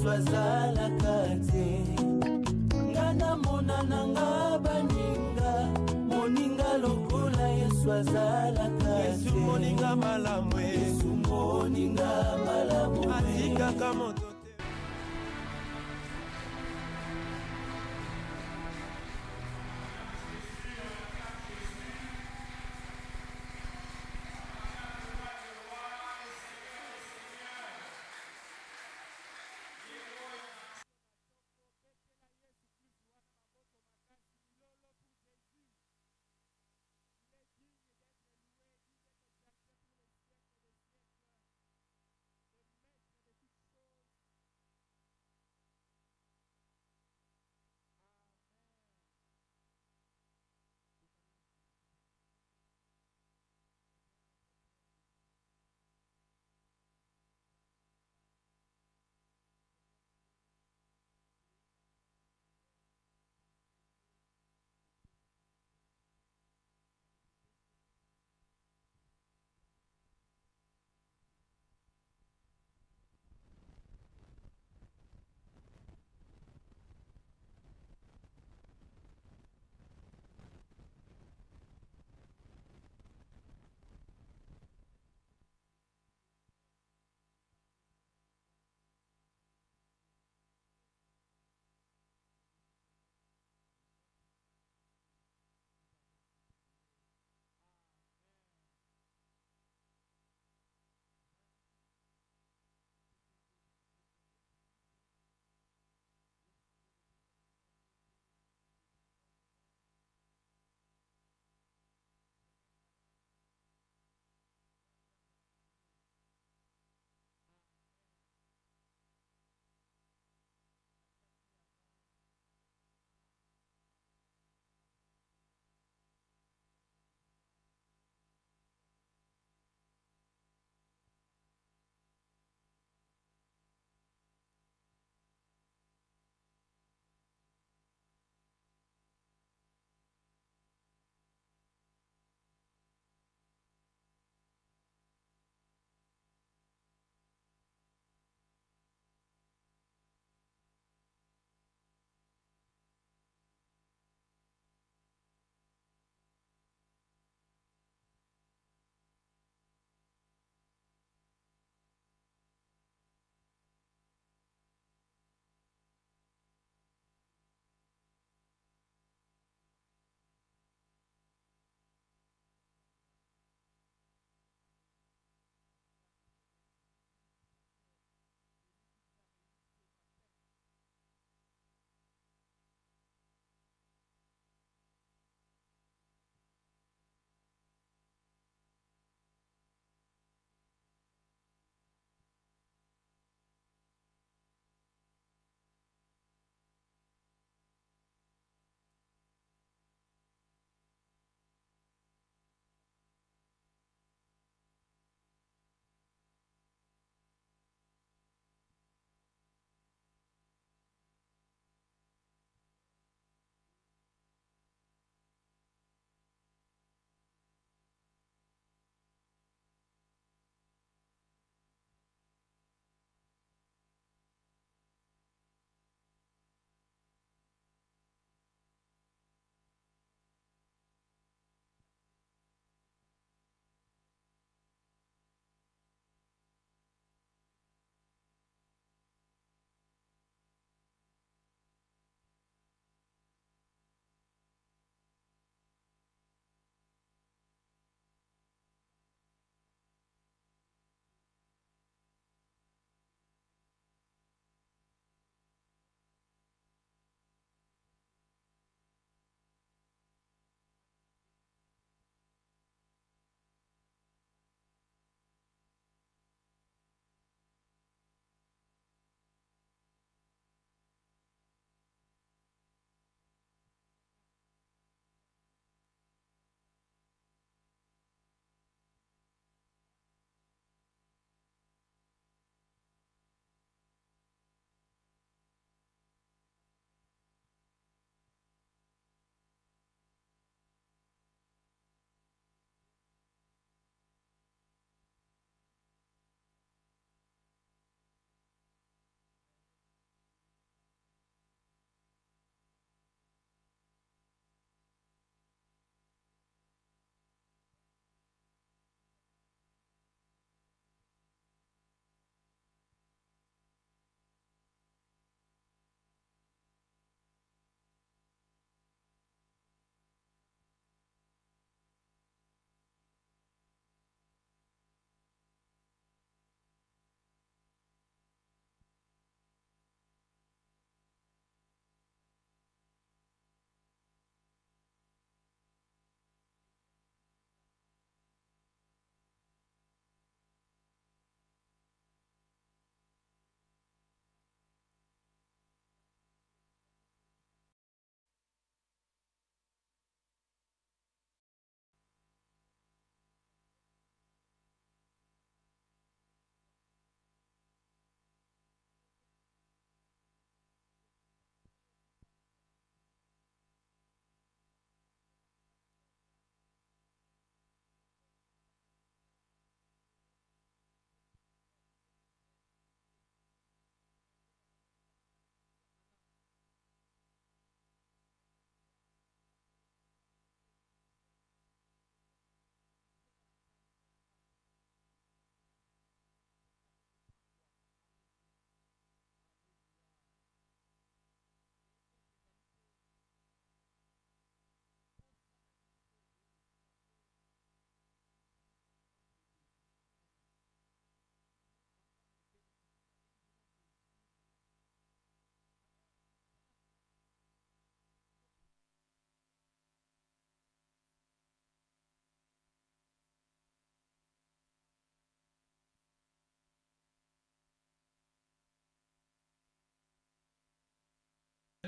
Yesu azalaka te. Ngana mona nanga baninga, moninga lokola Yesu azalaka te. Yesu moninga malamu, Yesu moninga malamu, atika kamoto. Maître de toutes choses.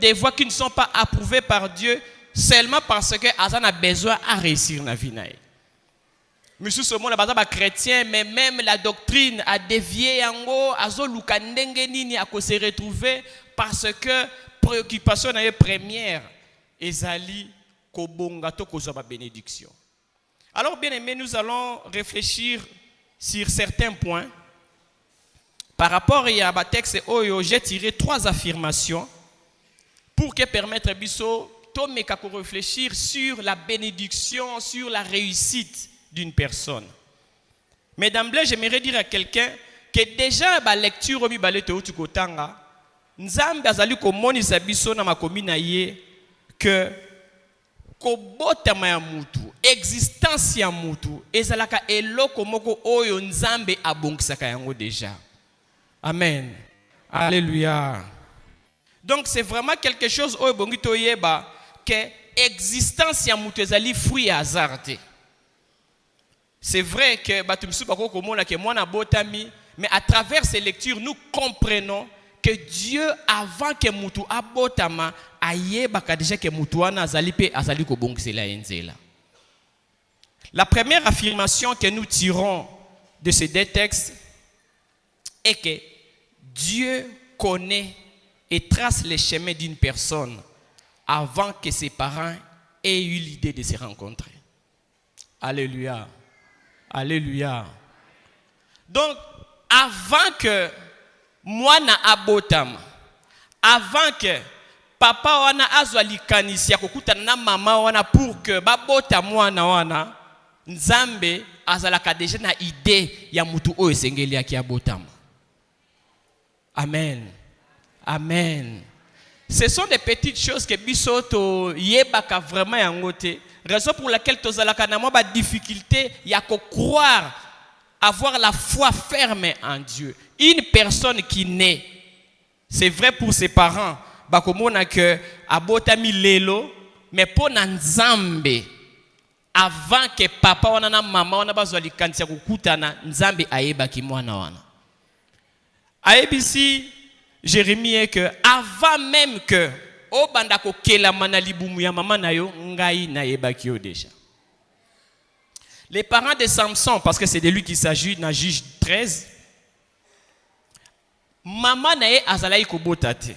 des voies qui ne sont pas approuvées par Dieu seulement parce que Azan a besoin à réussir dans la vie. Monsieur Somo na baza ba chrétien, mais même la doctrine a dévié yango, azo lukandenge nini a se retrouver parce que préoccupation na première ezali kobonga to kozwa ba bénédiction. Alors bien aimé, nous allons réfléchir sur certains points. Par rapport à ba texte oyo, j'ai tiré 3 affirmations pour que permettre biso to meka ko réfléchir sur la bénédiction, sur la réussite d'une personne. Mais d'emblée, j'aimerais dire à quelqu'un que déjà la lecture au Bible te kotanga, nzambe azali ko monisa biso na makomi na ye que kobotama ya mutu, existence ya mutu ezalaka eloko moko oyo nzambe abongisaka yango déjà. Amen. Alléluia. Donc c'est vraiment quelque chose oyo bongi to yeba que existence ya mutu ezali fruit ya hasard. C'est vrai que mais à travers ces lectures, nous comprenons que Dieu, avant que Moutou abotama, aye baka déjà que Moutouana azalipe azali ko bongisela enzela. La première affirmation que nous tirons de ces 2 textes est que Dieu connaît et trace les chemins d'une personne avant que ses parents aient eu l'idée de se rencontrer. Alléluia. Alléluia. Donc, avant que moi na abotama, avant que papa wana azwa likanisi ya kokutana na mama wana pour que babota mwana wana, nzambe azalaka déjà na idée ya mutu oyo sengeli ya abotama. Amen. Amen. Ce sont des petites choses que bisoto yebaka vraiment yangote. Raison pour laquelle tu as la difficulté, il y a qu'à croire, avoir la foi ferme en Dieu. Une personne qui naît, c'est vrai pour ses parents, bakomona que abotami lelo, mais pour Nzambe, avant que papa wana na mama wana bazwa likanisa kukutana, Nzambe ayeba ki mwana wana. Aebisi Jérémie est que avant même que o bandako kela manalibumu ya mama na yo ngai na yebaki yo déjà. Les parents de Samson, parce que c'est de lui qu'il s'agit dans Juge 13, maman na ye azalai kobota te.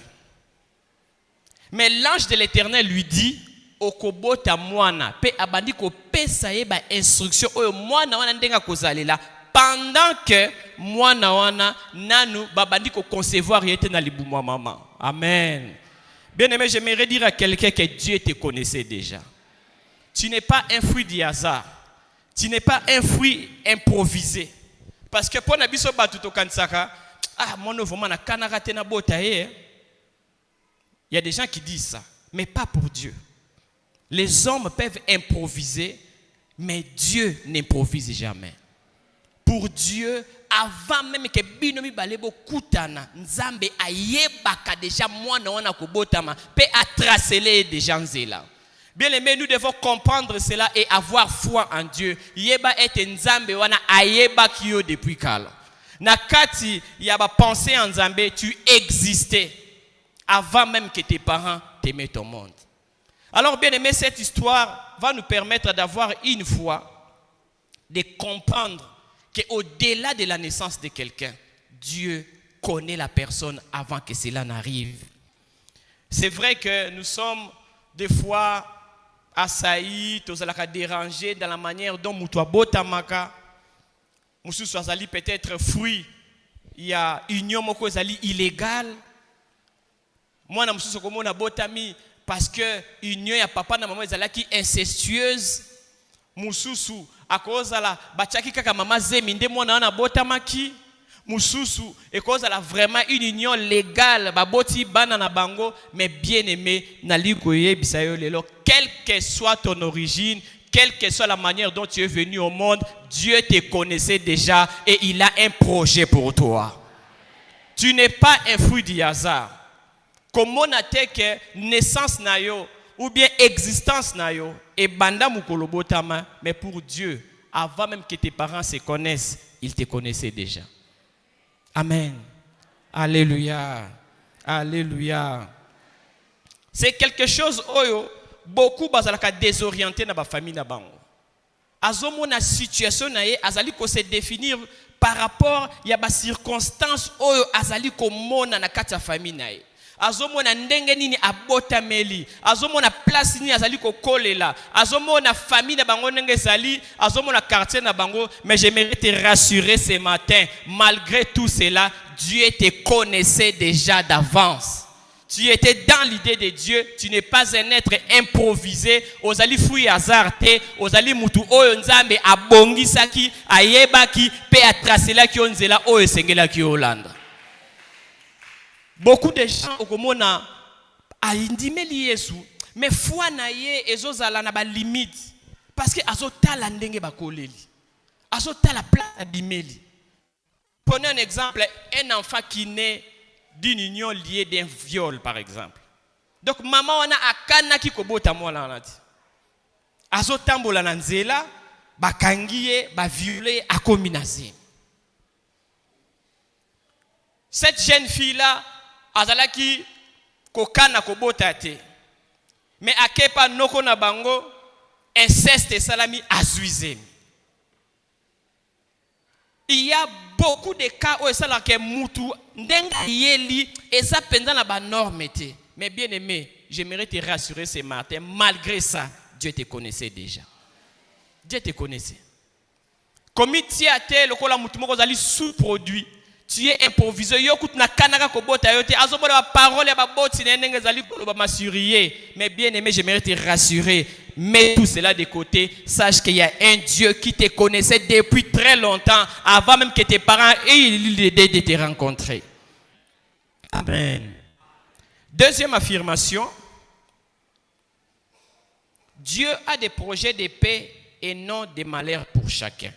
Mais l'ange de l'Éternel lui dit okobota mwana pe abandi ko pesa ye ba instruction oyo mwana wana ndenga kozalela pendant que mwana wana nanu babandi ko concevoir yete na libumu ya maman. Amen. Bien-aimé, j'aimerais dire à quelqu'un que Dieu te connaissait déjà. Tu n'es pas un fruit du hasard. Tu n'es pas un fruit improvisé. Parce que pour Nabiso Batuto Kansaka, mon vraiment na kanarate na botaye. Il y a des gens qui disent ça, mais pas pour Dieu. Les hommes peuvent improviser, mais Dieu n'improvise jamais. Pour Dieu, avant même que binomi balebo kutana, nzambe ayebaka déjà mwana wana kobotama, pe atracele déjà nzela. Bien aimé, nous devons comprendre cela et avoir foi en Dieu. Yeba ete nzambe wana ayeba kiyo depuis kala. Nakati yaba pensée en nzambe, tu existais avant même que tes parents t'aimaient au monde. Alors bien aimé, cette histoire va nous permettre d'avoir une foi, de comprendre qu'au-delà de la naissance de quelqu'un, Dieu connaît la personne avant que cela n'arrive. C'est vrai que nous sommes des fois assaillis, dérangés dans la manière dont Moutoua Botamaka, Moussou Swazali peut-être fruit, il y a union moko zali illégale. Moi, na Moussou Sokomo na Botami, parce que union ya papa na maman zalaki incestueuse. Mususu akozala bachaki kaka mama zemi nde mwana na botamaki. Mususu ekozala vraiment une union légale baboti bana na bango, mais bien aimé na likoye bisayo lelo, quelle que soit ton origine, quelle que soit la manière dont tu es venu au monde, Dieu te connaissait déjà et il a un projet pour toi. Tu n'es pas un fruit du hasard. Comment n'a-t-il que naissance na yo ou bien existence na yo et banda mukolo botama, mais pour Dieu, avant même que tes parents se connaissent, ils te connaissaient déjà. Amen. Alléluia. Alléluia. C'est quelque chose oyo beaucoup bazalaka désorienté na ba famille na bango. Azomona situation na ye azali ko se définir par rapport ya ba circonstance oyo azali ko mona na kati ya famille na ye. Azomona ndenge nini abotameli, azomona place nini azali ko kolela, azomona famille na bango ndenge ezali, azomona quartier na bango, mais j'aimerais te rassurer ce matin, malgré tout cela, Dieu te connaissait déjà d'avance. Tu étais dans l'idée de Dieu, tu n'es pas un être improvisé. Ozali fui hasardé, ozali mutu oyo nzambe abongisaki, ayebaki, pe atracelaki onzela oyo sengelaki Hollande. Beaucoup de gens okomona aindimeli Yesu, mais foi na ye ezozala na ba limite parce que azotala ndenge bakoleli. Azotala place dimeli. Prenez un exemple, un enfant qui naît d'une union liée d'un viol par exemple. Donc maman wana akana ki kobota mwana nati. Azotambola na nzela, bakangiye, ba violer, akominaze. Cette jeune fille là azalaki kokana kobota te. Mais akepa noko na bango inceste salami azuizemi. Il y a beaucoup de cas où ça là que mutu ndenga yeli et ça pendant la ba norme te. Mais bien aimé, j'aimerais te rassurer ce matin, malgré ça, Dieu te connaissait déjà. Dieu te connaissait. Comme tu as le kola mutu moko zali sous-produit. Tu es improvisé. Yo kut na kanaka ko bota yote. Azobola ba parole ya ba boti na ndenge zali ko ba masurier. Mais bien aimé, j'aimerais te rassurer. Mets tout cela de côté. Sache qu'il y a un Dieu qui te connaissait depuis très longtemps, avant même que tes parents aient eu l'idée de te rencontrer. Amen. Deuxième affirmation. Dieu a des projets de paix et non de malheur pour chacun.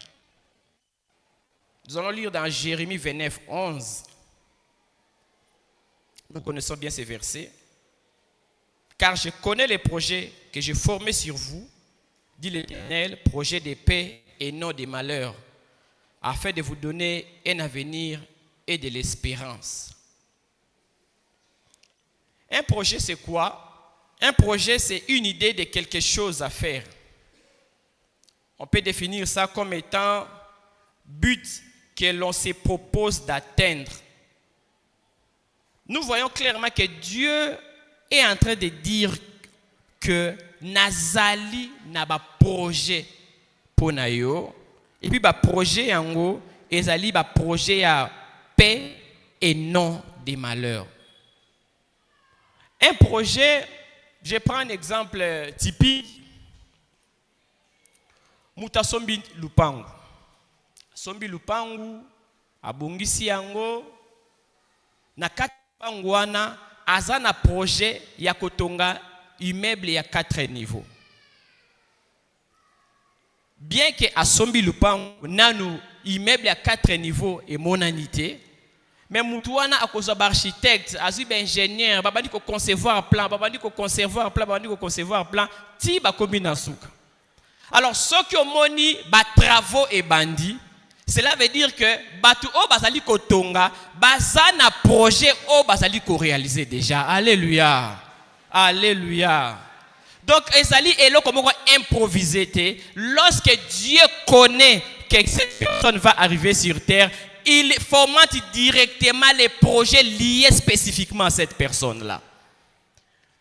Nous allons lire dans Jérémie 29, 11. Nous connaissons bien ces versets. Car je connais les projets que j'ai formés sur vous, dit l'Éternel, projets de paix et non de malheur, afin de vous donner un avenir et de l'espérance. Un projet, c'est quoi? Un projet, c'est une idée de quelque chose à faire. On peut définir ça comme étant but que l'on se propose d'atteindre. Nous voyons clairement que Dieu est en train de dire que Nazali n'a pas projet pour nayo et puis ba projet yango ezali ba projet à paix et non des malheurs. Un projet, je prends un exemple typique. Muta sombi lupangu. Sombi lupangu abongisi yango na kati lupangu wana azana projet ya kotonga immeuble ya 4 niveaux. Bien que asombi lupangu nanu immeuble ya 4 niveaux et monanité, mais mutu wana akoza ba architecte, azu ba ingénieur, babandi ko concevoir plan, babandi ko concevoir plan, babandi ko concevoir plan, ti ba combina suka. Alors ceux qui ont moni ba travaux et bandi, cela veut dire que batu o bazali ko tonga, bazana projet o bazali ko réaliser déjà. Alléluia. Alléluia. Donc ezali elo comme improvisé. Lorsque Dieu connaît que cette personne va arriver sur terre, il fomente directement les projets liés spécifiquement à cette personne-là.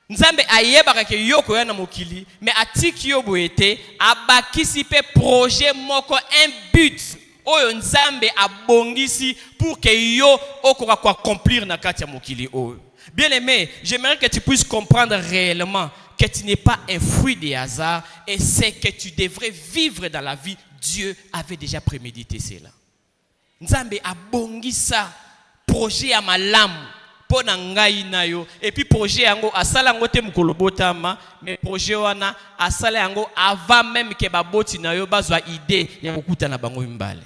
Nzambe ayebaka ke yoko ya na mokili, mais atiki yo boete abakisi pe projet moko un but oyo nzambe abongisi pour que yo okoka ko accomplir na kati ya mokili oyo. Bien aimé, j'aimerais que tu puisses comprendre réellement que tu n'es pas un fruit des hasards et c'est que tu devrais vivre dans la vie. Dieu avait déjà prémédité cela. Nzambe abongisa projet ya malamu pona ngai na yo et puis projet yango asala yango te mukolo botama mais projet wana asala yango avant même que baboti na yo bazwa idée ya kokuta na bango mbale.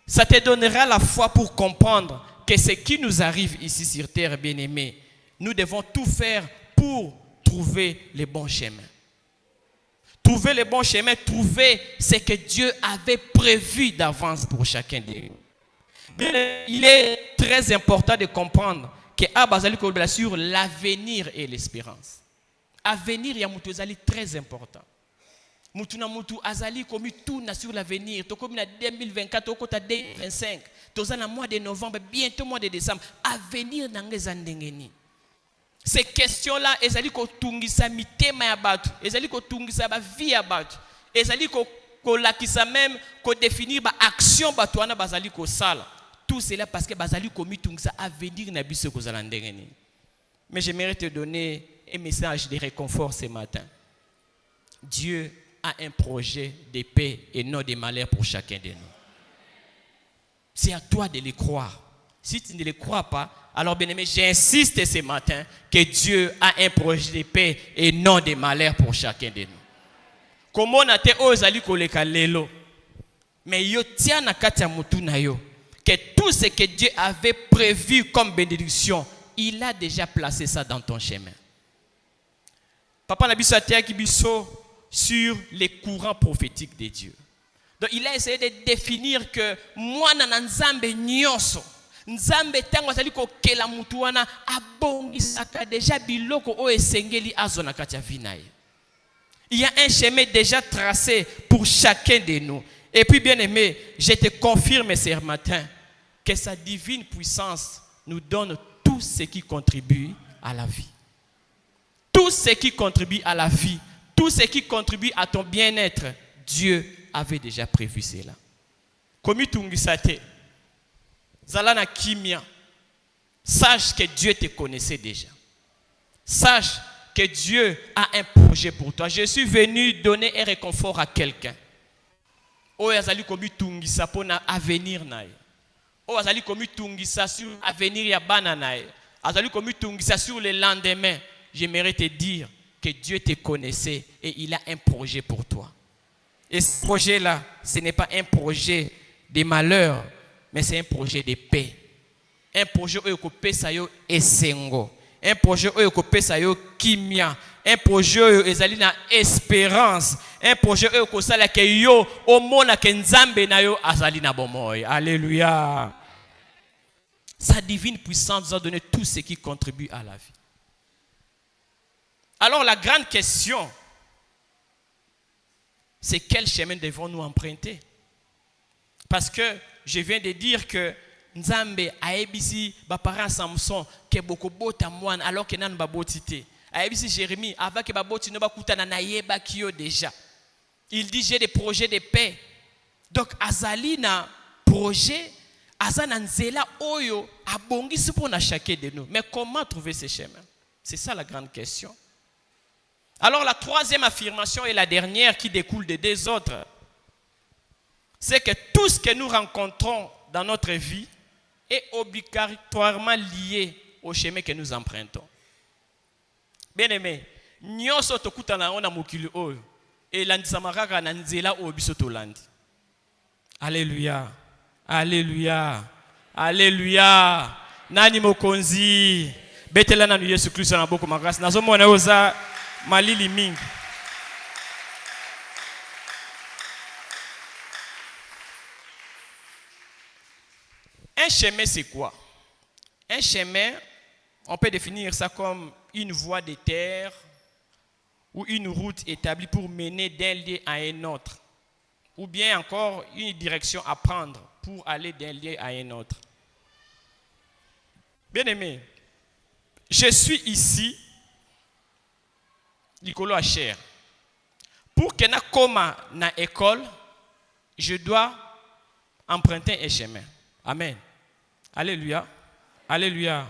Ça te donnera la foi pour comprendre que ce qui nous arrive ici sur terre, bien-aimés, nous devons tout faire pour trouver les bons chemins. Trouver les bons chemins, trouver ce que Dieu avait prévu d'avance pour chacun de nous. Il est très important de comprendre que abazali ko sur l'avenir et l'espérance. Avenir ya mutu ezali très important. Mutu na mutu azali komi tout na sur l'avenir. To komi na 2024 to kota 2025. Toza na mois de novembre, bientôt mois de décembre. Avenir nanga zandengeni. Ces questions-là, ezali ko tungisa mitema ya batu, ezali ko tungisa ba vie ya batu, ezali ko lakisa même ko définir ba action batu wana bazali ko sala. Tout cela parce que bazali ko mitungisa avenir na biso ko zala ndengeni. Mais j'aimerais te donner un message de réconfort ce matin. Dieu a un projet de paix et non de malheur pour chacun de nous. C'est à toi de le croire. Si tu ne le crois pas, alors bien aimé, j'insiste ce matin que Dieu a un projet de paix et non de malheur pour chacun de nous. Comment on a été osali koleka lelo, mais yo tia na kati ya mutu na yo que tout ce que Dieu avait prévu comme bénédiction, il a déjà placé ça dans ton chemin. Papa Nabiso atia kibiso sur les courants prophétiques de Dieu. Donc il a essayé de définir que moi na nzambe nyonso nzambe tango azali ko kela mutu wana abongisaka déjà biloko o esengeli azona kati ya vie na ye. Il y a un chemin déjà tracé pour chacun de nous. Et puis bien aimé, je te confirme ce matin que sa divine puissance nous donne tout ce qui contribue à la vie. Tout ce qui contribue à la vie, tout ce qui contribue à ton bien-être, Dieu avait déjà prévu cela. Komi tungisate, zalana kimia, sache que Dieu te connaissait déjà. Sache que Dieu a un projet pour toi. Je suis venu donner un réconfort à quelqu'un. O yazali komi tungisa pona avenir nae. O yazali komi tungisa sur avenir ya bana nae. Azali komi tungisa sur le lendemain. J'aimerais te dire que Dieu te connaissait et il a un projet pour toi. Et ce projet-là, ce n'est pas un projet de malheur, mais c'est un projet de paix. Un projet où il pesa yo esengo. Un projet où il pesa yo kimia. Un projet où il y a espérance. Un projet où il y a yo omona ke nzambe na yo azali na bomoy. Alléluia. Sa divine puissance nous a donné tout ce qui contribue à la vie. Alors la grande question, c'est quel chemin devons-nous emprunter? Parce que je viens de dire que Nzambe a ebisi ba parents Samson ke boko bota mwana alors que nan ba botité. A ebisi Jérémie avant que ba boti no ba kutana na yeba kiyo déjà. Il dit j'ai des projets de paix. Donc azali na projet azana nzela oyo abongisi pona chacun de nous. Mais comment trouver ce chemin? C'est ça la grande question. Alors la troisième affirmation et la dernière qui découle des deux autres, c'est que tout ce que nous rencontrons dans notre vie est obligatoirement lié au chemin que nous empruntons. Bien aimé, nyonso tokutana ona mokili oyo elandisama kaka na nzela oyo biso tolandi. Alléluia. Alléluia. Alléluia. Nani mokonzi betela na Yesu Kristo na boko makasi nazomona oza malili mingi. Un chemin, c'est quoi? Un chemin, on peut définir ça comme une voie de terre ou une route établie pour mener d'un lieu à un autre. Ou bien encore une direction à prendre pour aller d'un lieu à un autre. Bien aimé, je suis ici, Nicolo Acher. Pour que na koma na école, je dois emprunter un chemin. Amen. Alléluia. Alléluia.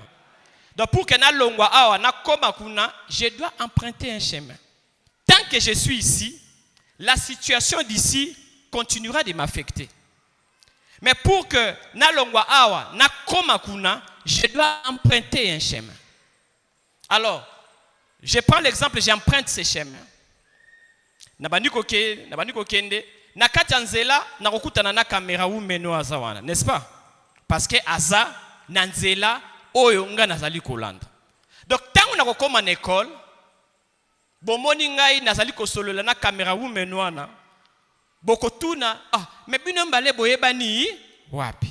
Donc pour que na longwa awa na koma kuna, je dois emprunter un chemin. Tant que je suis ici, la situation d'ici continuera de m'affecter. Mais pour que na longwa awa na koma kuna, je dois emprunter un chemin. Alors, je prends l'exemple, j'emprunte ce chemin. Nabandiko kende, na kati ya nzela na kokutana na kamera ou meno azawana, n'est-ce pas? Parce que aza na nzela oyo nga nazali kolanda. Donc tango na kokoma na école, bomoni ngai nazali kosolola na kamera ou meno wana, bokotuna, mais bino mbale boyebani wapi?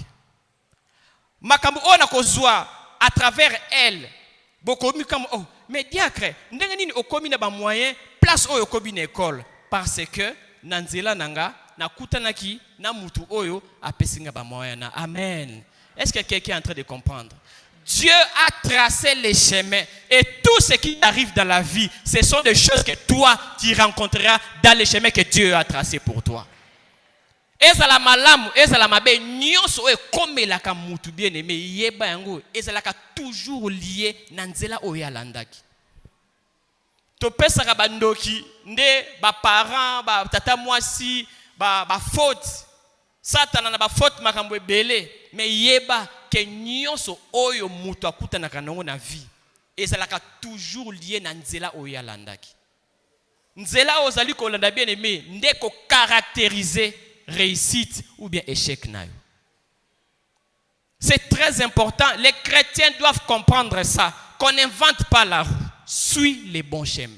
Makambo ona kozwa à travers elle, bokomi comme oh, mais diacre, ndenge nini okomi na ba moyen place oyo okomi na école parce que nanzela nanga na kutanaki na mutu oyo apesinga ba moyen na. Amen. Est-ce que quelqu'un est en train de comprendre? Dieu a tracé les chemins et tout ce qui arrive dans la vie, ce sont des choses que toi tu rencontreras dans les chemins que Dieu a tracés pour toi. Ezala malamu, ezala mabe, nyonso e komelaka mutu bien aimé, yeba yango, ezalaka toujours lié na nzela oyo alandaki. To pesaka bandoki, nde ba parents, ba tata mwasi, ba faute. Satana na ba faute makambo ebele, mais yeba ke nyonso oyo mutu akutanaka nango na vie, ezalaka toujours lié na nzela oyo alandaki. Nzela ozali kolanda bien aimé, nde ko caractériser réussite ou bien échec nayo. C'est très important. Les chrétiens doivent comprendre ça. Qu'on n'invente pas la roue. Suis les bons chemins.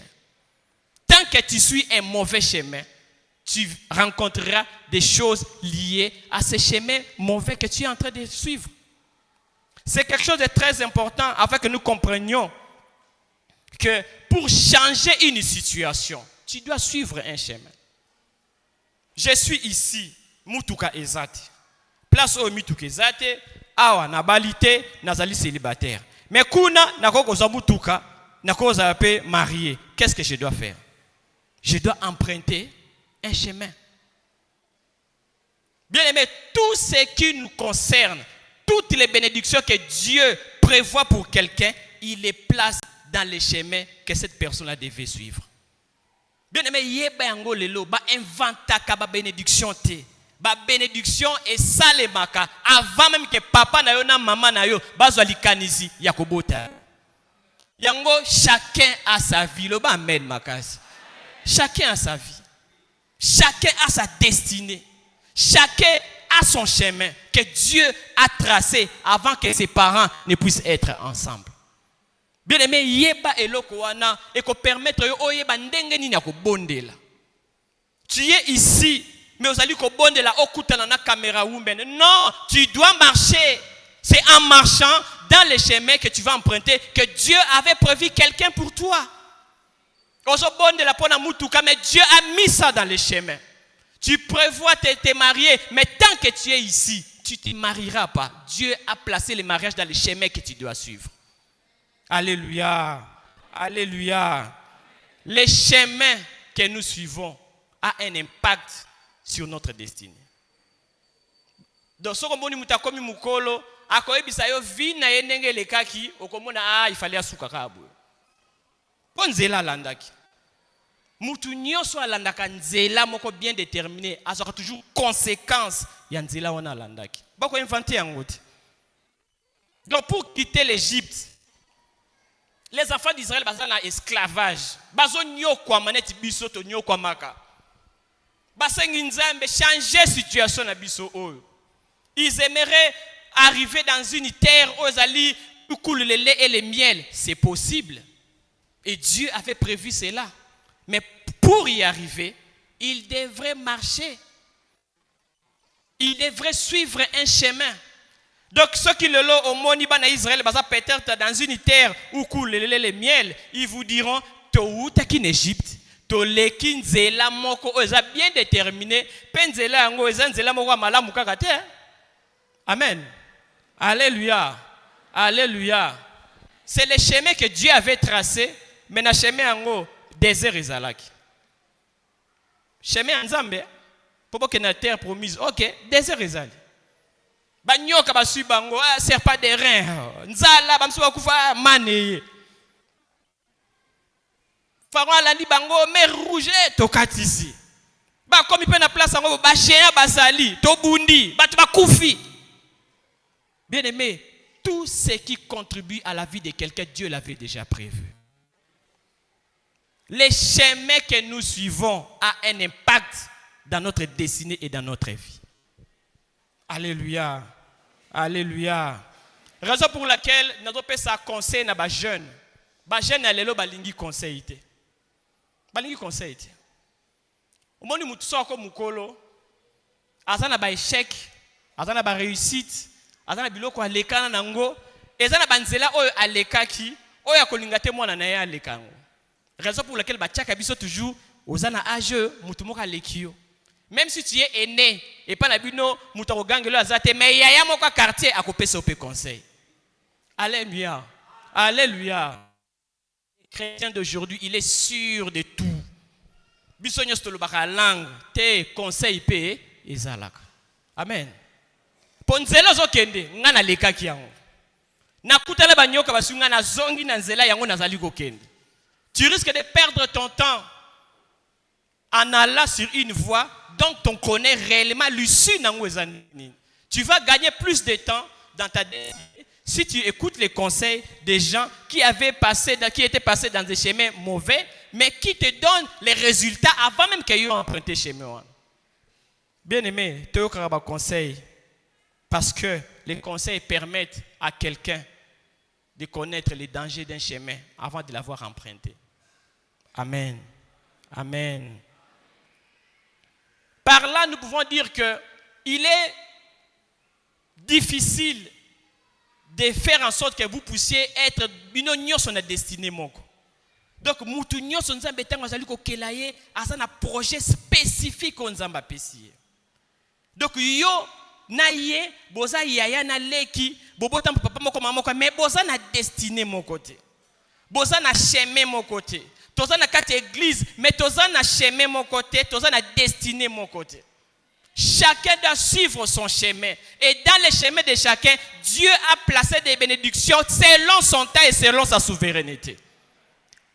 Tant que tu suis un mauvais chemin, tu rencontreras des choses liées à ce chemin mauvais que tu es en train de suivre. C'est quelque chose de très important afin que nous comprenions que pour changer une situation, tu dois suivre un chemin. Je suis ici, mutuka ezate. Place au mutuka ezate, awa na balite, nazali célibataire. Mais kuna nakoko za mutuka, nakoko za pe marié. Qu'est-ce que je dois faire? Je dois emprunter un chemin. Bien aimé, tout ce qui nous concerne, toutes les bénédictions que Dieu prévoit pour quelqu'un, il les place dans les chemins que cette personne-là devait suivre. Bien aimé, yeba yango lelo ba inventaka ba bénédiction te. Ba bénédiction et salemaka avant même que papa na yo na maman na yo bazwa likanisi ya kobota. Yango chacun a sa vie, lo ba amen makasi. Chacun a sa vie. Chacun a sa destinée. Chacun a son chemin que Dieu a tracé avant que ses parents ne puissent être ensemble. Bien aimé, yeba eloko wana et ko permettre yo oyeba ndenge nini ya ko bondela. Tu es ici, mais ozali ko bondela okutana na caméra women. Non, tu dois marcher. C'est en marchant dans les chemins que tu vas emprunter que Dieu avait prévu quelqu'un pour toi. Ozo bondela pona mutuka, mais Dieu a mis ça dans les chemins. Tu prévois te marier, mais tant que tu es ici, tu ne te marieras pas. Dieu a placé le mariage dans les chemins que tu dois suivre. Alléluia. Alléluia. Les chemins que nous suivons ont un impact sur notre destinée. Donc, si on mutakomi mukolo, akoebisa yo vi na yenenge lekaki, okomona il fallait asuka kabo. Ponzela landaki. Mutu nyonso alandaka nzela moko bien déterminé, azaka toujours conséquence ya nzela wana landaki. Bako inventer yango te. Donc pour quitter l'Égypte, les enfants d'Israël baza na esclavage. Bazo nyokwa maneti biso to nyokwa maka. Basengi nzambe changer situation na biso oyo. Ils aimeraient arriver dans une terre où ils où coule le lait et le miel. C'est possible. Et Dieu avait prévu cela. Mais pour y arriver, ils devraient marcher. Ils devraient suivre un chemin. Donc ceux qui le l'ont au Moniba na Israël, peut-être dans une terre où coule le lait et le miel, ils vous diront, Touta qui en Égypte, Tolekin zela moko oza bien déterminé, penzela ngo oza nzela moko malamu kaka te. Amen. Alléluia. Alléluia. C'est le chemin que Dieu avait tracé, mais na chemin ngo désert ezalaki. Chemin nzambe pour que na terre promise. OK, désert ezali. Banyoka basui bango, serpent des reins. Nzala bamsu bakufa mané. Pharaon l'a dit bango mer rouge tokatisi. Ba comme il peut na place ngo ba géant basali, to bundi, ba kufi. Bien aimé, tout ce qui contribue à la vie de quelqu'un, Dieu l'avait déjà prévu. Les chemins que nous suivons ont un impact dans notre destinée et dans notre vie. Alléluia. Alléluia. Raison pour laquelle nous avons fait ça conseil na ba jeune. Ba jeune alelo balingi conseil te. Balingi conseil te. Omoni mutu soko mukolo azana ba échec, azana ba réussite, azana biloko alekana nango, ezana banzela oyo alekaki oyo akolinga te mwana na ye alekango. Raison pour laquelle batiaka biso toujours ozana âge mutu moko aleki yo. Même si tu es aîné et pas na bino mutu akogangelo azate mais yaya moko quartier akopesa pe conseil. Alléluia. Alléluia. Le chrétien d'aujourd'hui, il est sûr de tout. Biso nyos to lobaka langue te conseil pe ezalaka. Amen. Ponzelo zo kende ngana lekaki yango. Nakutala banyoka basunga na zongi na nzela yango nazali ko kende. Tu risques de perdre ton temps en allant sur une voie dont on connaît réellement l'issue. Tu vas gagner plus de temps dans ta destinée si tu écoutes les conseils des gens qui étaient passés dans des chemins mauvais, mais qui te donnent les résultats avant même qu'ils aient emprunté chemin. Bien aimé, tu as un conseil parce que les conseils permettent à quelqu'un de connaître les dangers d'un chemin avant de l'avoir emprunté. Amen. Amen. Par là, nous pouvons dire qu'il est difficile de faire en sorte que vous puissiez être sur notre destinée. Donc, mutu nyonso nzambe tango azali ko kelaye asa na projet spécifique on nzamba pesi. Donc yo na ye boza yaya na leki bobota papa moko mama moko mais boza na destinée mon côté. Boza na chemin mon côté. Toza na kati église mais toza na chemin mon côté, toza na destinée mon côté. Chacun doit suivre son chemin. Et dans le chemin de chacun, Dieu a placé des bénédictions selon son temps et selon sa souveraineté.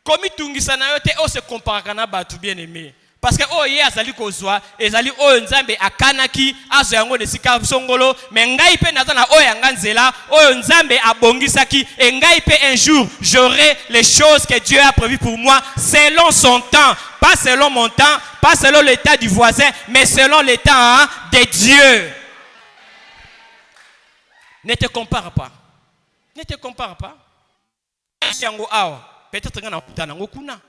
Comme il se compare à batu bien aimé. Parce que oh hier azali kozwa ezali oyo nzambe akanaki azo yango de sika songolo mais ngai pe nazana oyo yanga nzela oyo nzambe abongisaki et ngai pe un jour j'aurai les choses que Dieu a prévues pour moi selon son temps, pas selon mon temps, pas selon l'état du voisin, mais selon l'état de Dieu. Ne te compare pas. Ne te compare pas. Yango awa peut-être ngana kutana ngokuna.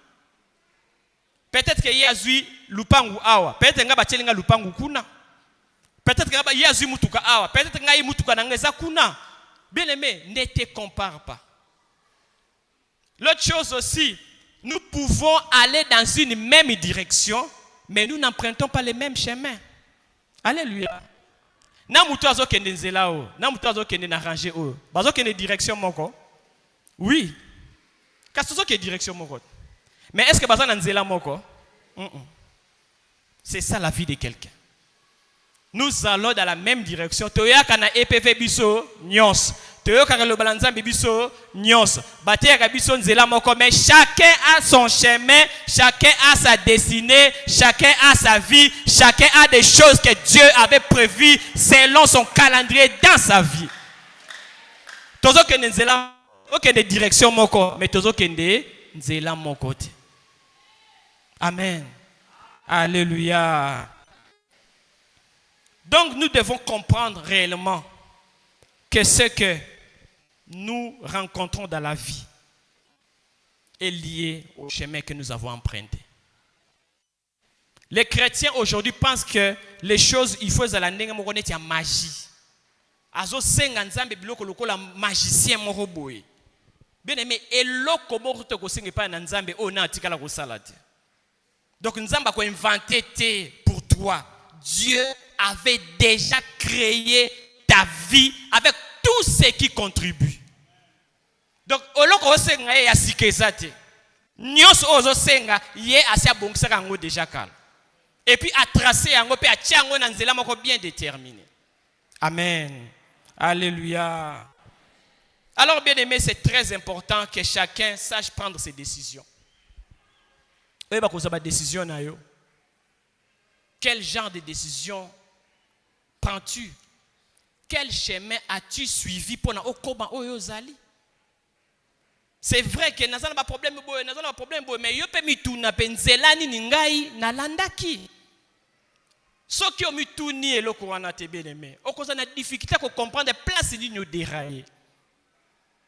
Peut-être que Yazui lupangu awa. Peut-être que Ngabachelinga lupangu kuna. Peut-être que Yazui mutuka awa. Peut-être que mutuka nangeza kuna. Bien aimé, ne te compare pas. L'autre chose aussi, nous pouvons aller dans une même direction, mais nous n'empruntons pas les mêmes chemins. Alléluia. Na mutu azo kende nzela o. Na mutu azo kende na ranger o. Bazo kende direction moko. Oui. Kasozo ke direction moko. Mais est-ce que baza na nzela moko? C'est ça la vie de quelqu'un. Nous allons dans la même direction. Toyaka na EPV biso nyos. Toyaka le balanzambe biso nyos. Bateka biso nzela moko, mais chacun a son chemin, chacun a sa destinée, chacun a sa vie, chacun a des choses que Dieu avait prévues selon son calendrier dans sa vie. Tozo kende nzela, okende direction moko, mais tozo kende nzela moko te. Amen. Alléluia. Donc nous devons comprendre réellement que ce que nous rencontrons dans la vie est lié au chemin que nous avons emprunté. Les chrétiens aujourd'hui pensent que les choses, il faut la magie. Azo senga nzambe biloko lokola magicien moko boye. Bien aimé, eloko moko to ko senga pa na nzambe o na tikala ko salate. Donc nzamba ko inventé pour toi. Dieu avait déjà créé ta vie avec tout ce qui contribue. Donc oloko osenga ya sikezate. Nyos ozo senga ye asia bongisa ngo déjà kala. Et puis à tracer yango pe a tiango na nzela moko bien déterminé. Amen. Alléluia. Alors bien aimé, c'est très important que chacun sache prendre ses décisions. Quel genre de décision prends-tu? Quel chemin as-tu suivi pour Okoba Oyozali? C'est vrai que nous avons un problème, mais yo pe mituna penzelani ningai na landaki. Ce qui ont mituni et loko wana te bien aimé. On a difficulté à comprendre les places où nous déraillons.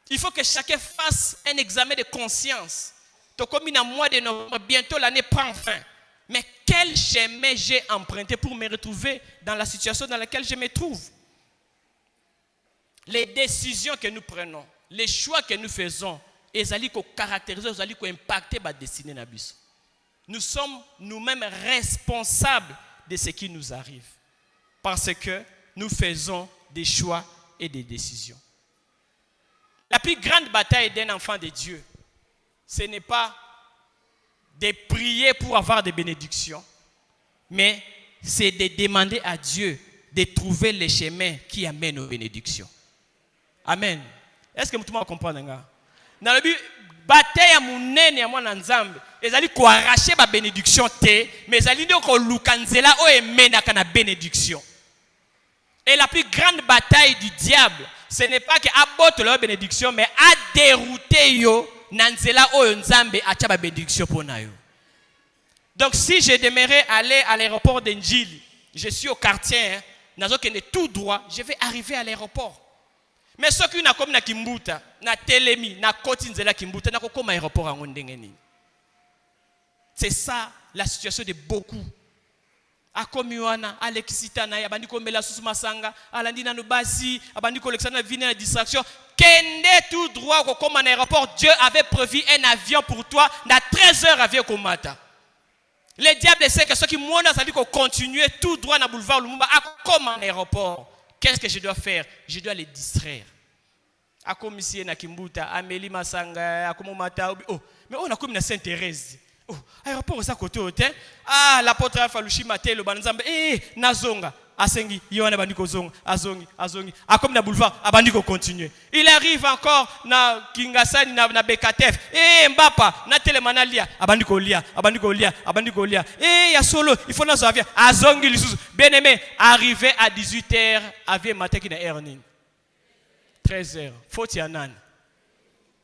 Il faut que chacun fasse un examen de conscience. Comme in mois de novembre, bientôt l'année prend fin. Mais quel chemin j'ai emprunté pour me retrouver dans la situation dans laquelle je me trouve? Les décisions que nous prenons les choix que nous faisons, ils allaient caractériser, ils allaient impacter la destinée de biso. Nous sommes nous-mêmes responsables de ce qui nous arrive. Parce que nous faisons des choix et des décisions. La plus grande bataille d'un enfant de Dieu, ce n'est pas de prier pour avoir des bénédictions, mais c'est de demander à Dieu de trouver les chemins qui amènent aux bénédictions. Amen. Est-ce que tout le monde comprend? Dans le but, bataille à mon nez à mon ensemble, ils allaient arracher ma bénédiction, mais ils allaient dire que Lukanzela o emena kana bénédiction. Et la plus grande bataille du diable, ce n'est pas que abote leur bénédiction, mais à dérouter yo nanzela o nzambe acha ba bénédiction pour na yo. Donc si je demeurais aller à l'aéroport d'Enjili, je suis au quartier, nazo kende tout droit, je vais arriver à l'aéroport. Mais ce qui n'a comme na Kimbuta, na Telemi, na Koti nzela Kimbuta, na kokoma aéroport en ndengeni. C'est ça la situation de beaucoup. Akomiwana, Alexita na abandi ko mela susu masanga, alandi na nubasi, abandi ko Alexandre vine na distraction. Kende tout droit kokoma na aéroport, Dieu avait prévu un avion pour toi, na 13h avion komata. Le diable sait que ceux qui m'ont dit qu'on continue tout droit dans le boulevard Lumumba, comme un aéroport. Qu'est-ce que je dois faire? Je dois les distraire. A comme ici na Kimbuta, Amélie Masanga, a comme Mata, oh, mais on a comme na Sainte-Thérèse. Oh, aéroport ça côté hôtel. Ah, l'apôtre Falushi Maté le banzambe, nazonga. Asengi, Yohana bandiko zonga, azongi. A comme na boulevard, abandiko continue. Il arrive encore na Kingasani na Bekatef. Mbapa, na Telemanalia, abandiko lia. Ya solo, il faut na avion. Azongi lisusu. Bien-aimé, arrivé à 18h, avion matin qui na Ernin. 13h, faut y anan.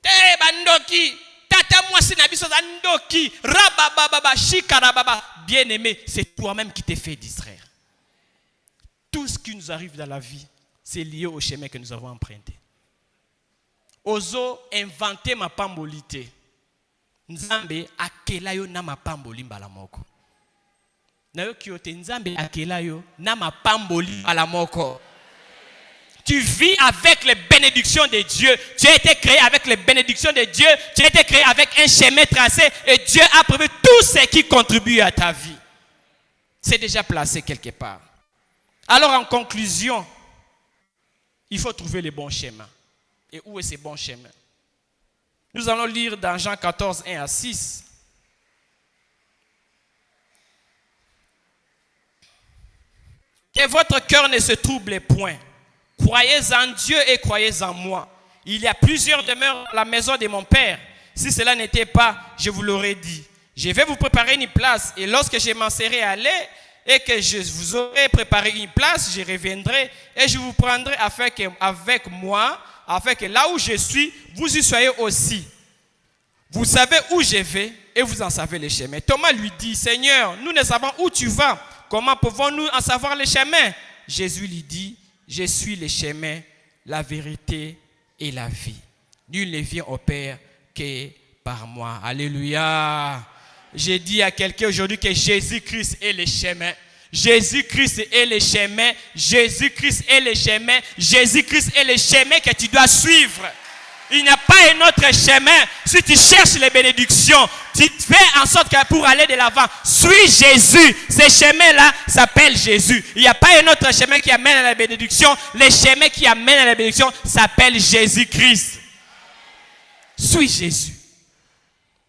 Bandoki, tata mwasi na biso zandoki, rabababa, shikarababa. Bien-aimé, c'est toi-même qui t'es fait distraire. Tout ce qui nous arrive dans la vie, c'est lié au chemin que nous avons emprunté. Ozo inventé ma pambolité. Nzambe akelayo na ma pamboli mbala moko. Na yo kiote nzambe akelayo na ma pamboli mbala moko. Tu vis avec les bénédictions de Dieu. Tu as été créé avec les bénédictions de Dieu. Tu as été créé avec un chemin tracé. Et Dieu a prévu tout ce qui contribue à ta vie. C'est déjà placé quelque part. Alors en conclusion, il faut trouver les bons chemins. Et où est ces bons chemins? Nous allons lire dans Jean 14, 1 à 6. Que votre cœur ne se trouble point. Croyez en Dieu et croyez en moi. Il y a plusieurs demeures à la maison de mon Père. Si cela n'était pas, je vous l'aurais dit. Je vais vous préparer une place. Et lorsque je m'en serai allé et que je vous aurai préparé une place, je reviendrai et je vous prendrai avec moi, afin que là où je suis, vous y soyez aussi. Vous savez où je vais et vous en savez les chemins. Thomas lui dit, Seigneur, nous ne savons où tu vas. Comment pouvons-nous en savoir les chemins? Jésus lui dit, je suis le chemin, la vérité et la vie. Nul ne vient au Père que par moi. Alléluia. J'ai dit à quelqu'un aujourd'hui que Jésus-Christ est le chemin. Jésus-Christ est le chemin. Jésus-Christ est le chemin. Jésus-Christ est le chemin que tu dois suivre. Il n'y a pas un autre chemin. Si tu cherches les bénédictions, tu fais en sorte que pour aller de l'avant, suis Jésus. Ce chemin-là s'appelle Jésus. Il n'y a pas un autre chemin qui amène à la bénédiction. Le chemin qui amène à la bénédiction s'appelle Jésus-Christ. Suis Jésus.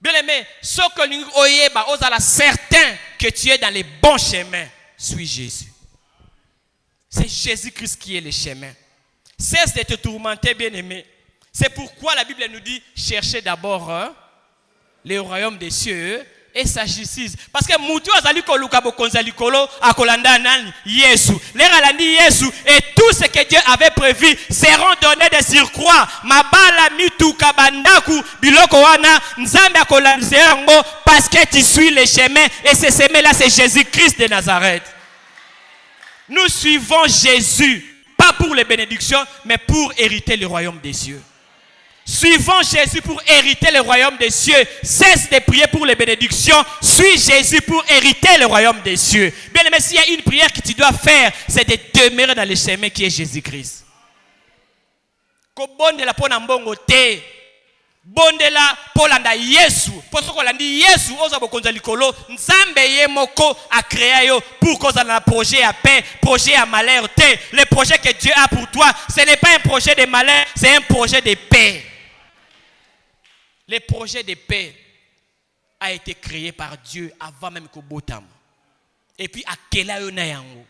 Bien aimé, ce que nous oyeba, osala certain que tu es dans les bons chemins. Suis Jésus. C'est Jésus-Christ qui est le chemin. Cesse de te tourmenter, bien aimé. C'est pourquoi la Bible nous dit, cherchez d'abord le royaume des cieux et sa justice. Parce que Moutou azali koluka bokonza likolo akolanda nani Yesu. L'eralandi Yesu et tout ce que Dieu avait prévu seront donnés de surcroît. Mabala mituka bandaku biloko wana nzambe akolandise yango parce que tu suis le chemin et ce chemin là c'est Jésus-Christ de Nazareth. Nous suivons Jésus pas pour les bénédictions mais pour hériter le royaume des cieux. Suivons Jésus pour hériter le royaume des cieux. Cesse de prier pour les bénédictions. Suis Jésus pour hériter le royaume des cieux. Bien aimé, s'il y a une prière que tu dois faire, c'est de demeurer dans le chemin qui est Jésus-Christ. Ko bondela pona mbongo te. Bondela polanda Yesu. Poso kolandi Yesu oza bokonza likolo. Nzambe ye moko a créé yo pour cause un projet à paix, projet à malheur te. Le projet que Dieu a pour toi, ce n'est pas un projet de malheur, c'est un projet de paix. Le projet de paix a été créé par Dieu avant même que Botam. Et puis à Kela Yonayango.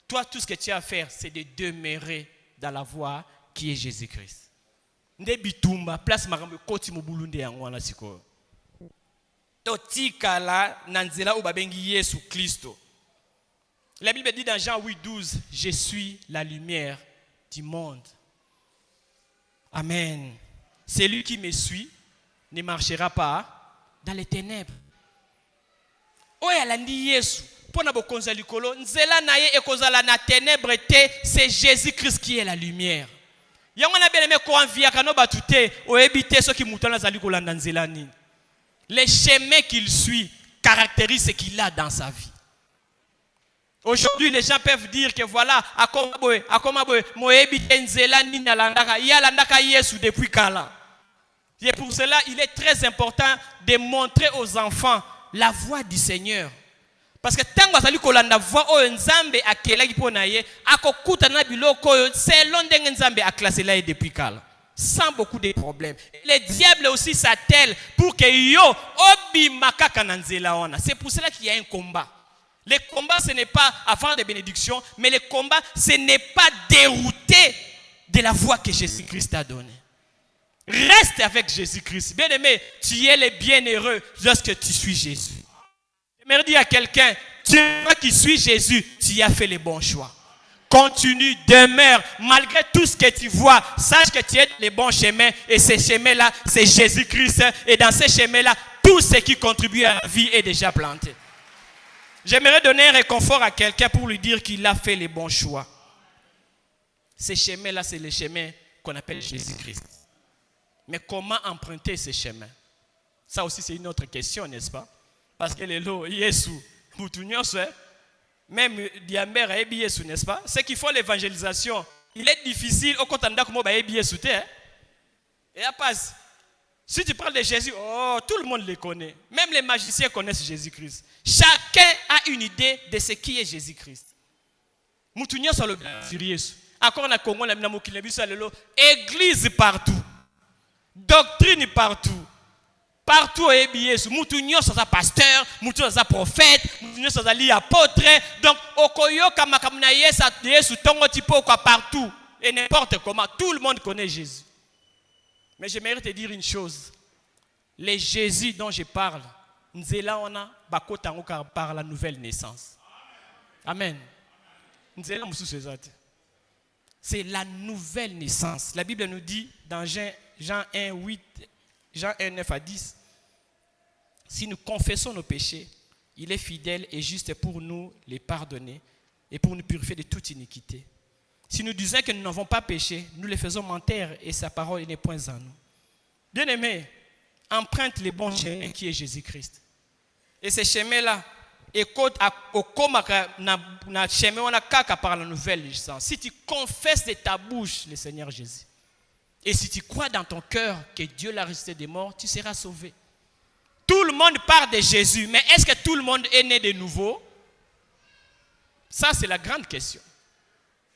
Toi, tout ce que tu as à faire, c'est de demeurer dans la voie qui est Jésus-Christ. Ndebitumba, place marambe koti mubulunde yango wana siko. Totika la nanzela ubabengi Yesu Kristo. La Bible dit dans Jean 8:12, je suis la lumière du monde. Amen. Celui qui me suit ne marchera pas dans les ténèbres. Oya landi Yesu. Pona bokonza likolo, nzela na ye ekozala na ténèbres te, c'est Jésus-Christ qui est la lumière. Yango na bien aimé ko envia kano batute, oebite so ki mutana zali kolanda nzela nini. Les chemins qu'il suit caractérisent ce qu'il a dans sa vie. Aujourd'hui, les gens peuvent dire que voilà, akomaboy, moebite nzela nini alandaka, yalandaka Yesu depuis kala. Et pour cela, il est très important de montrer aux enfants la voie du Seigneur. Parce que tant que vous avez la voix où Nzambe a kelaki pona ye, akokuta na biloko selon ndenge Nzambe a classé là depuis kala, sans beaucoup de problèmes. Les diables aussi s'attellent pour que yo obi makaka na nzela ona. C'est pour cela qu'il y a un combat. Le combat, ce n'est pas avoir des bénédictions, mais le combat, ce n'est pas dérouter de la voie que Jésus-Christ t'a donnée. Reste avec Jésus-Christ. Bien aimé, tu es le bienheureux lorsque tu suis Jésus. J'aimerais dire à quelqu'un, tu qui suis Jésus, tu as fait les bons choix. Continue, demeure, malgré tout ce que tu vois, sache que tu es dans les bons chemins. Et ces chemins-là, c'est Jésus-Christ. Et dans ces chemins-là, tout ce qui contribue à la vie est déjà planté. J'aimerais donner un réconfort à quelqu'un pour lui dire qu'il a fait les bons choix. Ces chemins-là, c'est les chemins qu'on appelle Jésus-Christ. Mais comment emprunter ces chemins? Ça aussi, c'est une autre question, n'est-ce pas? Parce que les lots, Yesu, même Diamber a ébi Yesu, n'est-ce pas? Ceux qui font l'évangélisation, il est difficile au contanda comme ébi Yesu, et à passe. Si tu parles de Jésus, oh, tout le monde le connaît. Même les magiciens connaissent Jésus-Christ. Chacun a une idée de ce qui est Jésus-Christ. Moutounio sur le Jésus. Encore na Congo, na mokile biso lelo, église partout. Doctrine partout. Partout est Yesu. Moutounio sur sa pasteur, moutounio sur sa prophète, moutounio sur sa apôtre. Donc okoyo kamakamna Yesu tongo tipo quoi partout et n'importe comment, tout le monde connaît Jésus. Mais j'aimerais te dire une chose. Les Jésus dont je parle, nzela ona bakotango par la nouvelle naissance. Amen. Nzela mususu ezate. C'est la nouvelle naissance. La Bible nous dit dans Jean 1, 8, Jean 1, 9 à 10, si nous confessons nos péchés, il est fidèle et juste pour nous les pardonner et pour nous purifier de toute iniquité. Si nous disons que nous n'avons pas péché, nous les faisons mentir et sa parole n'est point en nous. Bien-aimés, emprunte les bons chemins qui est Jésus-Christ. Et ces chemins-là, écoute, na chemin on a kaka par la nouvelle licence. Si tu confesses de ta bouche le Seigneur Jésus, et si tu crois dans ton cœur que Dieu l'a ressuscité des morts, tu seras sauvé. Tout le monde parle de Jésus, mais est-ce que tout le monde est né de nouveau? Ça, c'est la grande question.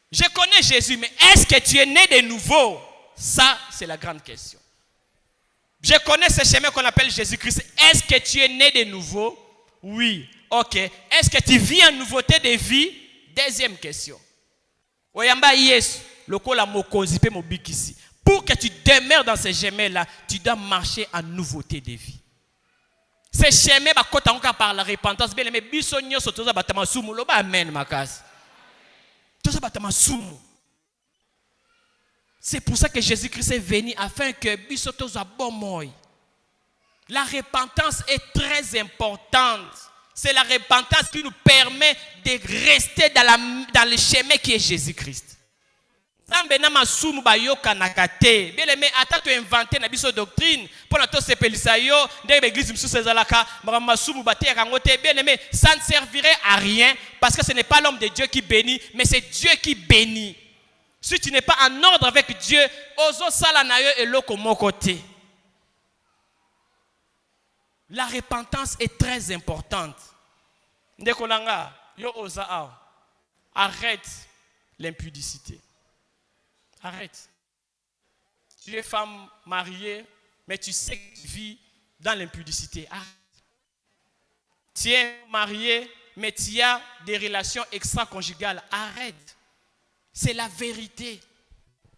Je connais Jésus, mais est-ce que tu es né de nouveau? Ça, c'est la grande question. Je connais ce chemin qu'on appelle Jésus-Christ. Est-ce que tu es né de nouveau? Oui. Ok. Est-ce que tu vis en nouveauté de vie? Deuxième question. Oyamba Yesu, lokola mokonzi pe mobikisi. Pour que tu demeures dans ces chemins-là, tu dois marcher en nouveauté de vie. Ces chemins, par la repentance, bien aimé, bisogno sotoza batama sumu, loba amen makas. Toza batama sumu. C'est pour ça que Jésus-Christ est venu afin que bisotoza bon moi. La repentance est très importante. C'est la repentance qui nous permet de rester dans le chemin qui est Jésus-Christ. Zambe na masumu bayoka nakate. Bien aimé, ata to inventer na biso doctrine pour na to sepelisa yo ndenge l'église misusu ezalaka masumu baté kangote. Bien aimé, ça ne servirait à rien parce que ce n'est pas l'homme de Dieu qui bénit, mais c'est Dieu qui bénit. Si tu n'es pas en ordre avec Dieu, ozo sala na yo eloko moko te. La repentance est très importante. Ndekolanga, yo oza awa. Arrête l'impudicité. Arrête. Tu es femme mariée, mais tu sais que tu vis dans l'impudicité. Arrête. Tu es marié, mais tu as des relations extra-conjugales. Arrête. C'est la vérité.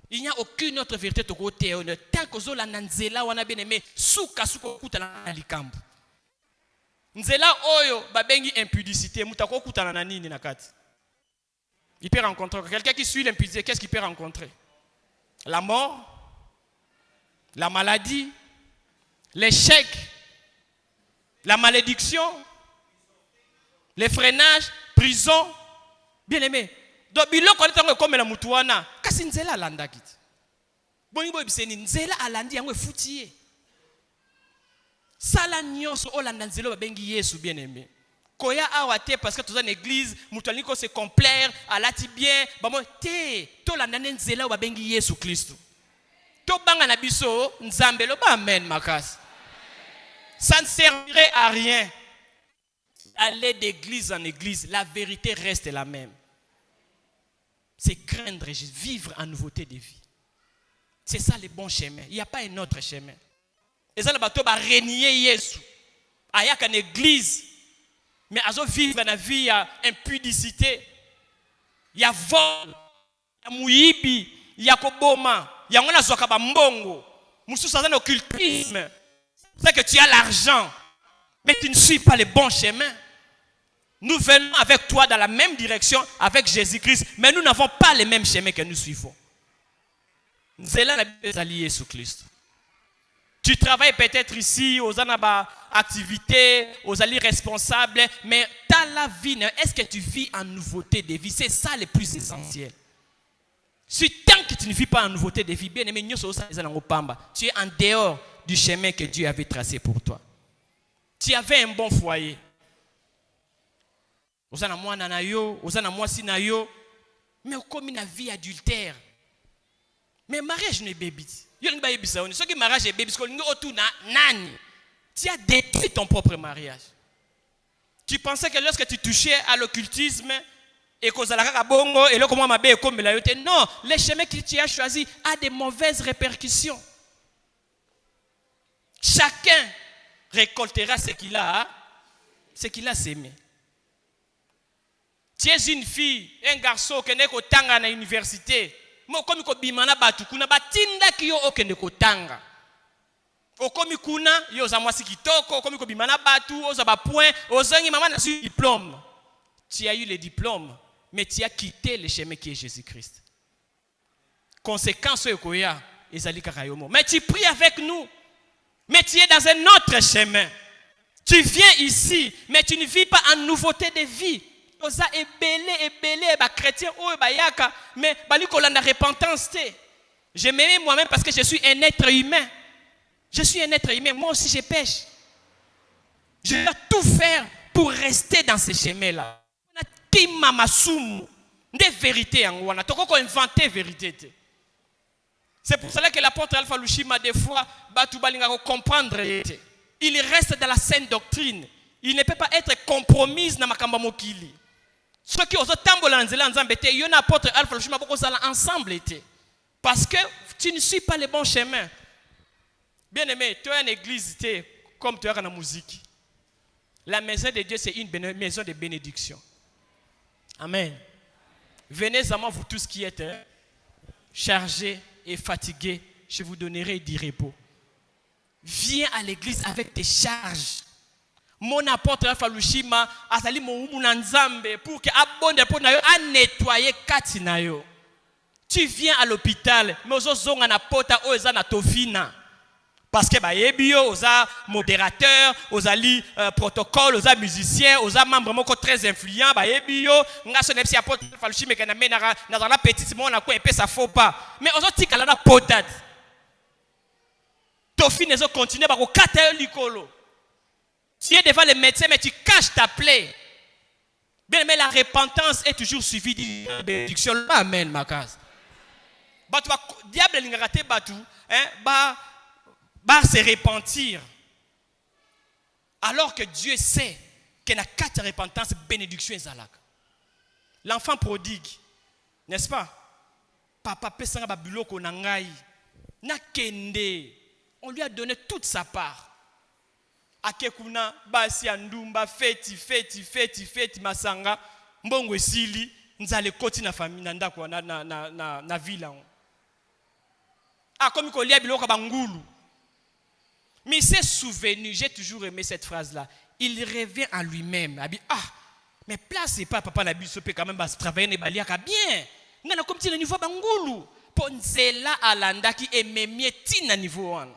Il n'y a aucune autre vérité de côté. Tant que zo la nanzela wana bien aimé, souka kuta na likambo. Nzela oyo babengi impudicité, mutako kuta na nini na kati. Il peut rencontrer quelqu'un qui suit l'impudicité, qu'est-ce qu'il peut rencontrer? La mort, la maladie, l'échec, la malédiction, les freinages, prison. Bien aimé. Donc biloko ntango comme la mutuana, kasi nzela alanda kiti. Bongi boy biseni nzela alandi yango efutie. Sala nyonso olanda nzelo babengi Yesu bien aimé. Koya awate parce que toza na église, mutuani ko se complaire, alati bien, bamo te, to landa nzela babengi Yesu Kristo. To banga na biso nzambe lo ba amen makasi. Ça ne servirait à rien. Aller d'église en église, la vérité reste la même. C'est craindre et vivre en nouveauté de vie. C'est ça le bon chemin. Il n'y a pas un autre chemin. Et ça, le bateau va renier Jésus. Il y a qu'une église. Mais à vivre dans la vie, il y a impudicité. Il y a vol. Il y a mouibi. Il y a koboma. Il y a ngona zoka mbongo. Moussou ça occultisme. C'est que tu as l'argent. Mais tu ne suis pas le bon chemin. Nous venons avec toi dans la même direction avec Jésus-Christ, mais nous n'avons pas les mêmes chemins que nous suivons. C'est là la Bible Jésus Christ. Tu travailles peut-être ici, aux activités, aux alliés responsables, mais dans la vie, est-ce que tu vis en nouveauté de vie? C'est ça le plus essentiel. Si tant que tu ne vis pas en nouveauté de vie, bien aimé, tu es en dehors du chemin que Dieu avait tracé pour toi. Tu avais un bon foyer. Ozana mwana na yo, ozana mwasi na yo, mais comme une vie adultère. Mais mariage n'est bébé. Yo ngi ba yebisa oni, soki mariage est bébé, parce que ngi otuna nani. Tu as détruit ton propre mariage. Tu pensais que lorsque tu touchais à l'occultisme et que zalaka bongo et le comment mabe comme la yote, non, le chemin que tu as choisi a des mauvaises répercussions. Chacun récoltera ce qu'il a sémé. Tu es une fille, un garçon qui n'est qu'au tanga à l'université. Moi, comme ko bimana batu kuna batinda ki yo okende ko tanga. Okomi kuna yo za mwasi kitoko, okomi ko bimana batu, oza ba point, ozangi maman na su diplôme. Tu as eu le diplôme, mais tu as quitté le chemin qui est Jésus-Christ. Conséquence okoya ezali kaka yo mo. Mais tu pries avec nous. Mais tu es dans un autre chemin. Tu viens ici, mais tu ne vis pas en nouveauté de vie. Oza ebele ba chrétien oyo ba yaka mais bali kolanda repentance te. Je m'aime moi-même parce que je suis un être humain. Je suis un être humain, moi aussi je pêche. Je dois tout faire pour rester dans ce chemin-là. On a tima masumu des vérités en wana toko inventer vérité te. C'est pour cela que l'apôtre Alpha Lushima des fois batu balinga comprendre te. Il reste dans la saine doctrine. Il ne peut pas être compromis na makamba mokili. Ceux qui osent tambola nzela nzambe te, yon apôtre Alpha Lushima boko sala ensemble été. Parce que tu ne suis pas le bon chemin. Bien aimé, tu es une église comme tu es dans la musique. La maison de Dieu c'est une maison de bénédiction. Amen. Venez à moi vous tous qui êtes chargés et fatigués, je vous donnerai du repos. Viens à l'église avec tes charges. Mon apôtre Alpha Lushima azali moumu na nzambe pour que abonde pour na yo a nettoyer kati na yo. Tu viens à l'hôpital mais ozozonga na pota o eza na tofina parce que ba yebi yo oza modérateur, ozali protocole, oza musicien, oza membre moko très influent ba yebi yo nga so nepsi apôtre Alpha Lushima kana mena na petite mo na ko epesa faux pas mais ozotikala na potade. Tofina zo continuer ba ko kata yo likolo. Tu es devant le médecin, mais tu caches ta plaie. Bien, mais la repentance est toujours suivie d'une bénédiction. Amen, ma case. diable lingaka te batu, ba se repentir. Alors que Dieu sait qu'il y a 4 repentance, bénédiction et zalak. L'enfant prodigue, n'est-ce pas? Papa pesanga ba biloko na ngai. Na kende. On lui a donné toute sa part. Akekuna basi andumba feti masanga mbongo esili nzale koti na famille na ndako na villa. Comme kolia biloko bangulu. Mais il s'est souvenu, j'ai toujours aimé cette phrase-là. Il revient à lui-même. Il dit, mais place c'est pas papa na biso pe quand même bas travailler ne baliaka bien. Ngana comme ti na niveau bangulu. Ponzela alanda qui ememie ti na niveau wana.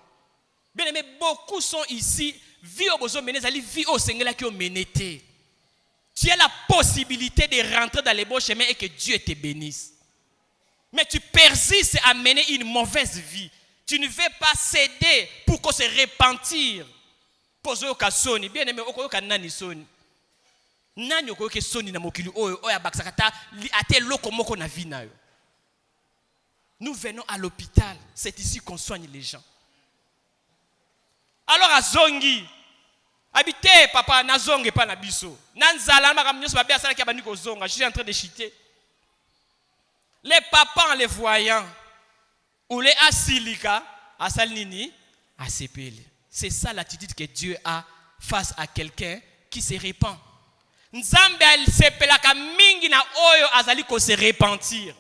Bien aimé, beaucoup sont ici, vie au besoin mené, vie au Seigneur qui ont mené. Tu as la possibilité de rentrer dans les bons chemins et que Dieu te bénisse. Mais tu persistes à mener une mauvaise vie. Tu ne veux pas céder pour qu'on se repentir. Pose au soni. Bien aimé, au cas nani soni. Nani au cas soni na mokili oya baksakata ate loko moko na vie na yo. Nous venons à l'hôpital. C'est ici qu'on soigne les gens. Alors à Zongi, habité papa na zonge pas na biso. Nanzala ma kamnyo ba bia sala ki abandi ko zonga. Je suis en train de chiter. Les papas en les voyant ou les asilika asalnini asepeli. C'est ça l'attitude que Dieu a face à quelqu'un qui se répand. Nzambe al sepelaka mingi na oyo azali ko se repentir.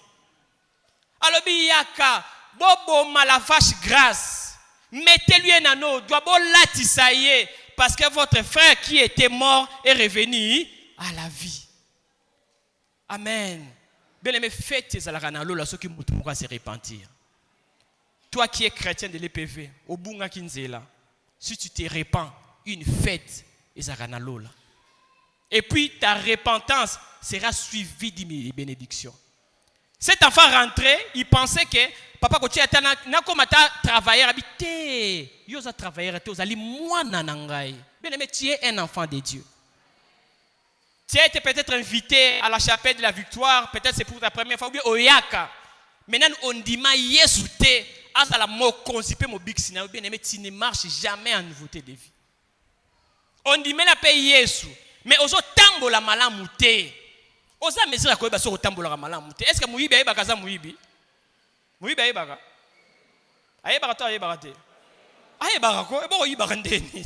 Alobi yaka bobo la vache grasse. Mettez-lui un anneau, doit bon latisaye, parce que votre frère qui était mort est revenu à la vie. Amen. Bien aimé, faites tes alaranalo là, ceux qui pourra se repentir. Toi qui es chrétien de l'EPV, au bunga kinzela, si tu te repens, une fête et alaranalo là. Et puis ta repentance sera suivie de bénédictions. Cet enfant rentré, il pensait que papa ko tia tana na komata travailleur habité yo za travailleur te ozali mwana na ngai. Bien aimé, tu es un enfant de Dieu. Tu as été peut-être invité à la chapelle de la victoire, peut-être c'est pour ta première fois ou bien oyaka. Maintenant on dit ma yesu te azala mo consipe mo bixina. Bien aimé, tu ne marches jamais en nouveauté de vie. On dit mais la paix yesu, mais ozo tambola malamu te. Oza mesura ko ba so tambola malamu te. Est-ce que muyibi ayeba za muyibi? Muyibi ayeba. Ayeba to ayeba te. Ayeba ko e bo yiba ndeni.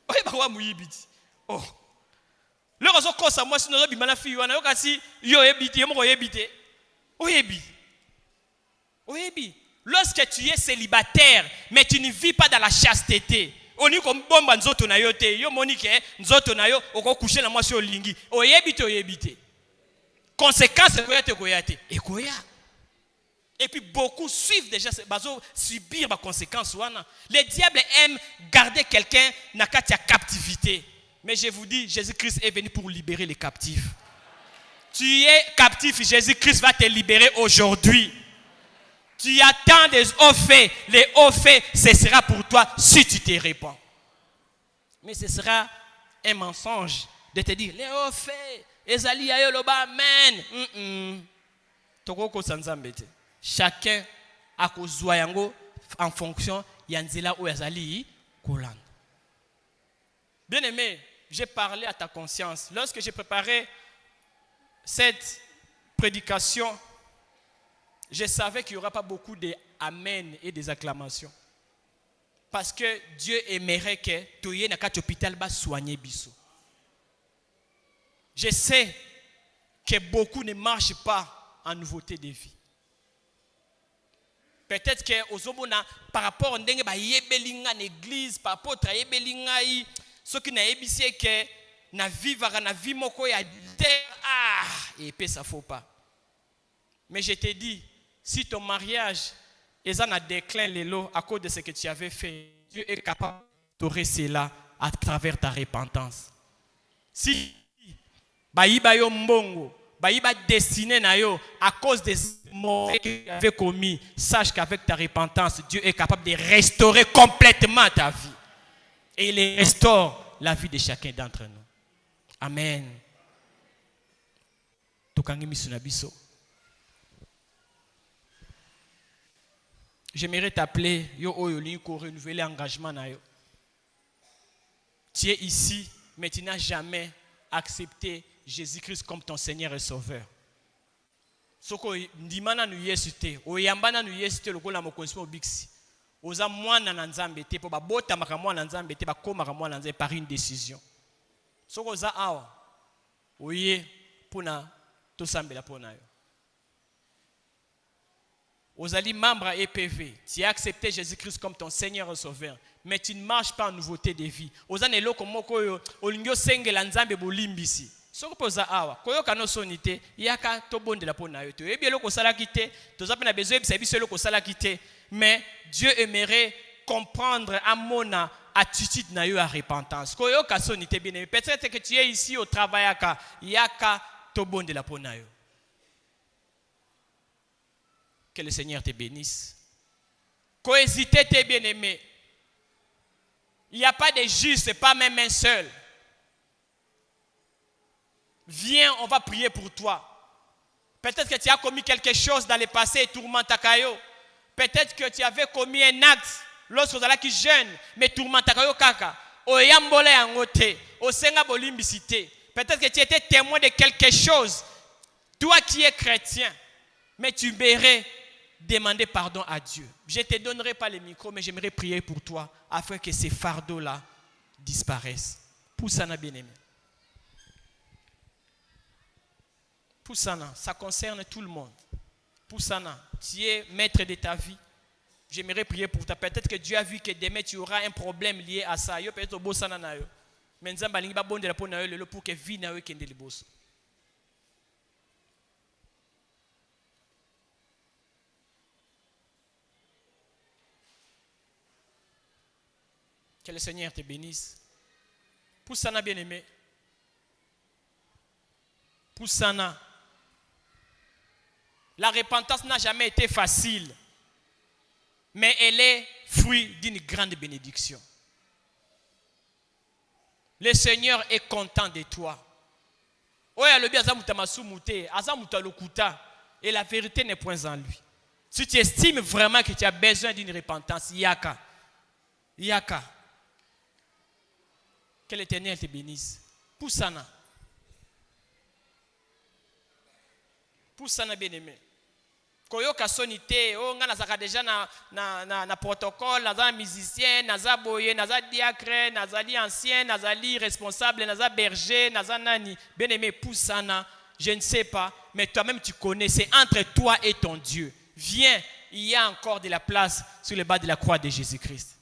Ayeba wa muyibi. Oh. Le ozo kosa moi sino zo bimana fi wana yo kasi yo ebiti yo mo yebite. Oyebi. Oyebi. Lorsque tu es célibataire mais tu ne vis pas dans la chasteté. Oni comme bomba nzoto na yo te yo monike nzoto na yo oko coucher na mwasi olingi oyebite conséquence koyate ekoya. Et puis beaucoup suivent déjà bazo subir ma conséquence wana. Le diable aime garder quelqu'un na katia captivité, mais je vous dis Jésus-Christ est venu pour libérer les captifs. Tu es captif, Jésus-Christ va te libérer aujourd'hui. Tu attends des hauts faits. Les hauts faits, ce sera pour toi si tu te répands. Mais ce sera un mensonge de te dire, les hauts faits, ezali ayo loba amen. Tokoko sanzambete. Chacun a kozwa yango en fonction yanzela ou ezali kolanda. Bien aimé, j'ai parlé à ta conscience. Lorsque j'ai préparé cette prédication, je savais qu'il n'y aura pas beaucoup d'amen et des acclamations. Parce que Dieu aimerait que tu aies un hôpital ba soigner biso. Je sais que beaucoup ne marchent pas en nouveauté de vie. Peut-être que ozobona par rapport à ndenge ba yebelinga l'église par rapport à yebelinga yi ce qui na ebisi que na vivre na vie moko ya et puis ça faut pas. Mais je te dis, si ton mariage est en déclin à cause de ce que tu avais fait, Dieu est capable de te cela à travers ta repentance. Si baïba yo mbongo, baïba destiné na yo à cause des mauvais que tu avais commis, sache qu'avec ta repentance, Dieu est capable de restaurer complètement ta vie. Et il restaure la vie de chacun d'entre nous. Amen. Tokangi misunabiso. j'aimerais t'appeler, yo oyo ko renouveler l'engagement na yo. Tu es ici, mais tu n'as jamais accepté Jésus-Christ comme ton Seigneur et Sauveur. Soko ndimana nu Yesu te, oyambana nu Yesu te lokola mokonzi mo biksi. Oza mwana na Nzambe te po ba bota makamwana na Nzambe te ba koma makamwana na Nzambe par une décision. Soko za awa oye pona to sambela pona yo. Ozali membre à EPV, tu as accepté Jésus-Christ comme ton Seigneur et Sauveur, mais tu ne marches pas en nouveauté de vie. Ozane loko moko yo olingyo sengela Nzambe bolimbisi. Soko poza awa, koyoka no sonite, yaka to bondela pona yo. Ebi eloko sala kite, toza pe na besoin bisabi selo ko sala kite, mais Dieu aimerait comprendre à mon attitude na yo à repentance. Koyoka sonite bien, peut-être que tu es ici au travail yaka to bondela pona yo. Que le Seigneur te bénisse. Cohésiter tes bien-aimés. Il n'y a pas de juste, pas même un seul. Viens, on va prier pour toi. Peut-être que tu as commis quelque chose dans le passé et tourmentakayo. Peut-être que tu avais commis un acte lorsque tu étais jeune, mais tourmentakayo kaka. Oyambole angote, osenga bolimbisite. Peut-être que tu étais témoin de quelque chose. Toi qui es chrétien, mais tu verrais demander pardon à Dieu. Je ne te donnerai pas le micro, mais j'aimerais prier pour toi afin que ces fardeaux-là disparaissent. Poussana bien-aimé. Poussana, ça concerne tout le monde. Poussana, tu es maître de ta vie. J'aimerais prier pour toi. Peut-être que Dieu a vu que demain tu auras un problème lié à ça. Yo peut-être au bossana na yo. Mais nzamba lingi ba bonde la pona yo pour que vie na yo kende le boss. Que le Seigneur te bénisse. Poussana bien-aimé. Poussana. La repentance n'a jamais été facile. Mais elle est fruit d'une grande bénédiction. Le Seigneur est content de toi. Et la vérité n'est point en lui. Si tu estimes vraiment que tu as besoin d'une repentance, yaka. Yaka. Que l'Éternel te bénisse. Poussana. Poussana bien-aimé. Koyoka sonité, oh nga nazaka déjà na protocole, naza musicien, naza boye, naza diacre, nazali ancien, nazali responsable, naza berger, naza nani. Bien-aimé, poussana, je ne sais pas, mais toi-même tu connais, c'est entre toi et ton Dieu. Viens, il y a encore de la place sur le bas de la croix de Jésus-Christ.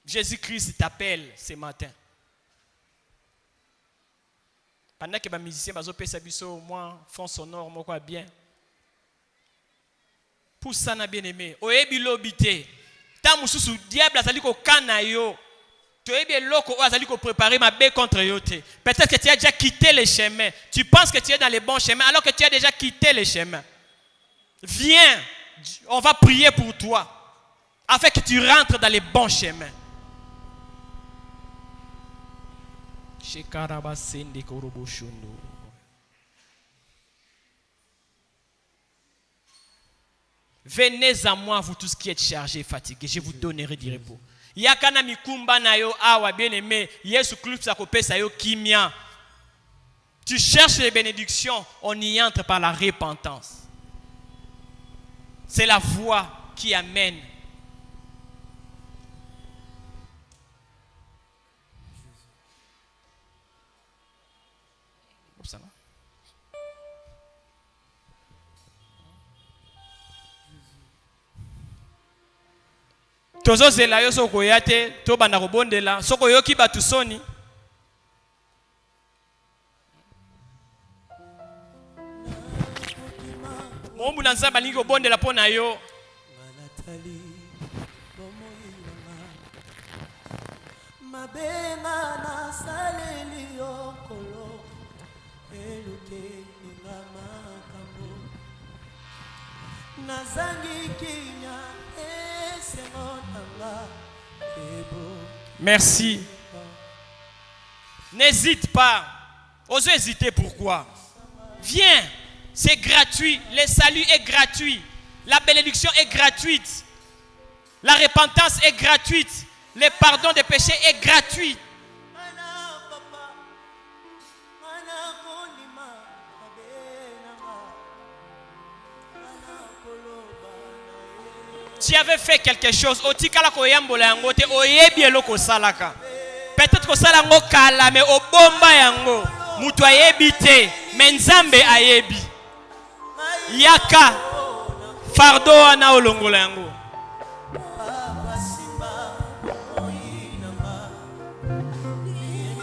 Jésus-Christ t'appelle ce matin. Pendant que les musiciens au moins font sonore, moi quoi bien. Pour ça, na bien aimé. Oebi lobité. Tant mususu diable a sali ko kanayo. Tu es bien loko a sali ko préparer ma baie contre yote. Peut-être que tu as déjà quitté le chemin. Tu penses que tu es dans les bons chemins alors que tu as déjà quitté le chemin. Viens, on va prier pour toi afin que tu rentres dans les bons chemins. Venez à moi, vous tous qui êtes chargés, fatigués, je vous donnerai du repos. Yakana mikumba na yo awa bien-aimé, Yesu Christ akopesa yo kimia. Tu cherches les bénédictions, on y entre par la repentance. C'est la voie qui amène. Ça va? Tozo zela yo soko yate to bana kobondela soko yoki batu soni. Mombu na nzamba lingi kobondela pona yo. Mabenga na saleli yo kolo. Merci. N'hésite pas. Ose hésiter pourquoi? Viens. c'est gratuit. Le salut est gratuit. La bénédiction est gratuite. La repentance est gratuite. Le pardon des péchés est gratuit. Tu avais fait quelque chose, peut-être que ça lango kala mais obomba yango mutu ayebi te mais nzambe ayebi yaka fardo ana olongola yango.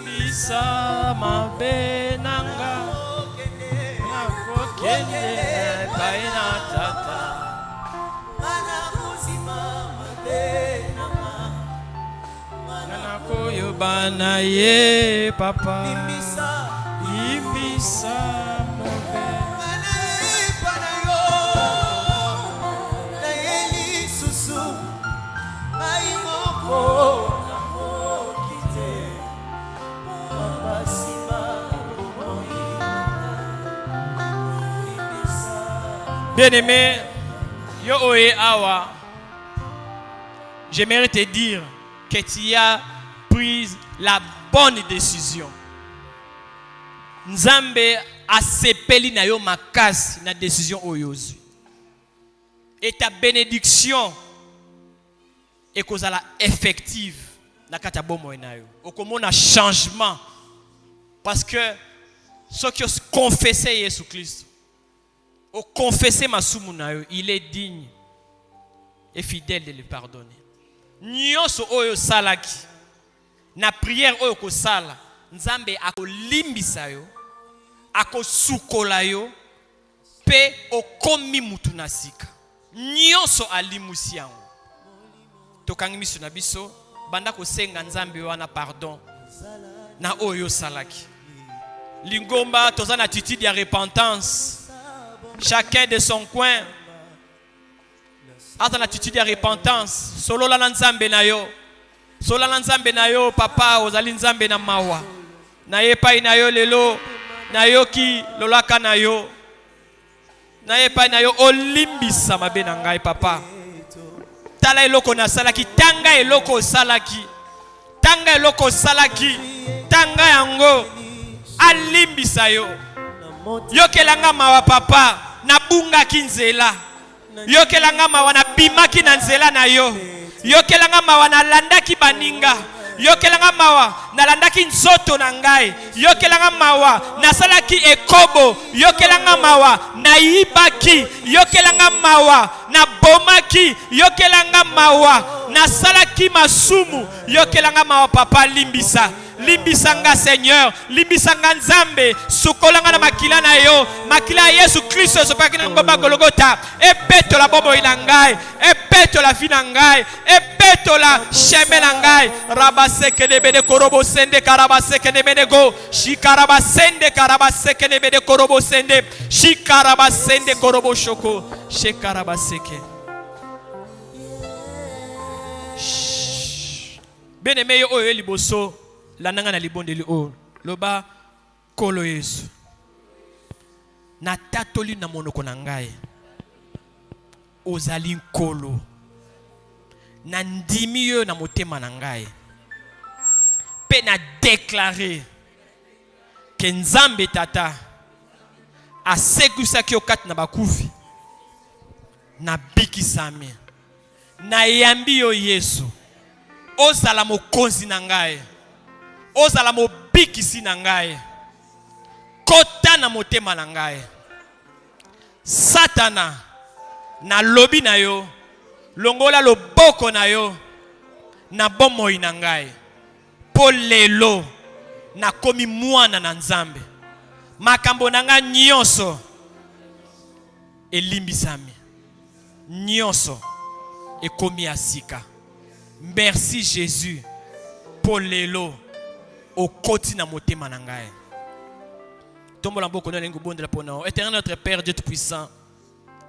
Bisa mabenanga nakokende baina tata Koyo bana ye papa Ibisa mobe Pana yo Na yeli susu Mai moko Na mokite Papa sima Bien-aimé, yo oye awa, j'aimerais te dire que tu as pris la bonne décision. Nzambe a sepeli na yo makasi na décision oyozu. Et ta bénédiction est kozala effective na kata bomo na yo. Okomona changement parce que ceux qui ont confessé Jésus Christ, ont confessé masumu na yo, il est digne et fidèle de le pardonner. Nyonso oyo salaki na prière oyo ko sala nzambe akolimbisa yo akosukola yo pe okomi mutu na sika nyonso alimusi yango tokangi miso na biso banda kosenga nzambe wana pardon na oyo salaki lingomba toza na attitude ya repentance chacun de son coin. Ata l'attitude de repentance. Solo la nzambe na yo. Solo la nzambe na yo papa ozali nzambe na mawa. Na ye pa na yo lelo. Na yo ki lolaka na yo. Na ye pa na yo olimbisa mabe na ngai papa. Tala eloko na salaki. Tanga eloko salaki. Tanga eloko salaki. Tanga yango. Alimbisa yo. Yo kelanga mawa papa. Na bunga kinzela. Yo kelanga mawa na bimaki na nzela na yo. Yo kelanga mawa na landaki baninga. Yo kelanga mawa na landaki nzoto na ngai. Yo kelanga mawa na salaki ekobo. Yo kelanga mawa na ibaki. Yo kelanga mawa na bomaki. Yo kelanga mawa na salaki masumu. Yo kelanga mawa papa limbisa. Limbisanga Seigneur, limbisanga Nzambe, sukolanga na makila na yo, makila Yesu Kristo sopaki na ngomba Golgotha, epeto la bobo inangai, epeto la finangai, epeto la sheme nangai, rabaseke de bede korobo sende karabaseke de bede go, shikarabasende karabaseke de bede korobo sende, shikarabasende korobo shoko, shikarabaseke. Bien-aimé yo oyo liboso. La nanga na libonde li o loba kolo Yesu na tatoli na monoko na ngai ozali nkolo na ndimi yo na motema na ngai pe na déclarer que Nzambe tata asekusaki yo kati na bakufi na bikisami na yambi yo Yesu ozala mokonzi na ngai ozala mobikisi na ngai kota na motema na ngai satana na lobi na yo longola loboko na yo na bomoi na ngai po lelo na komi mwana na Nzambe makambo na ngai nyonso elimbisami nyonso ekomi asika. Merci Jésus pour lelo au koti na motema na ngai. Tombo la mboko na lengo bonde la pona. Éternel notre Père Dieu tout-puissant.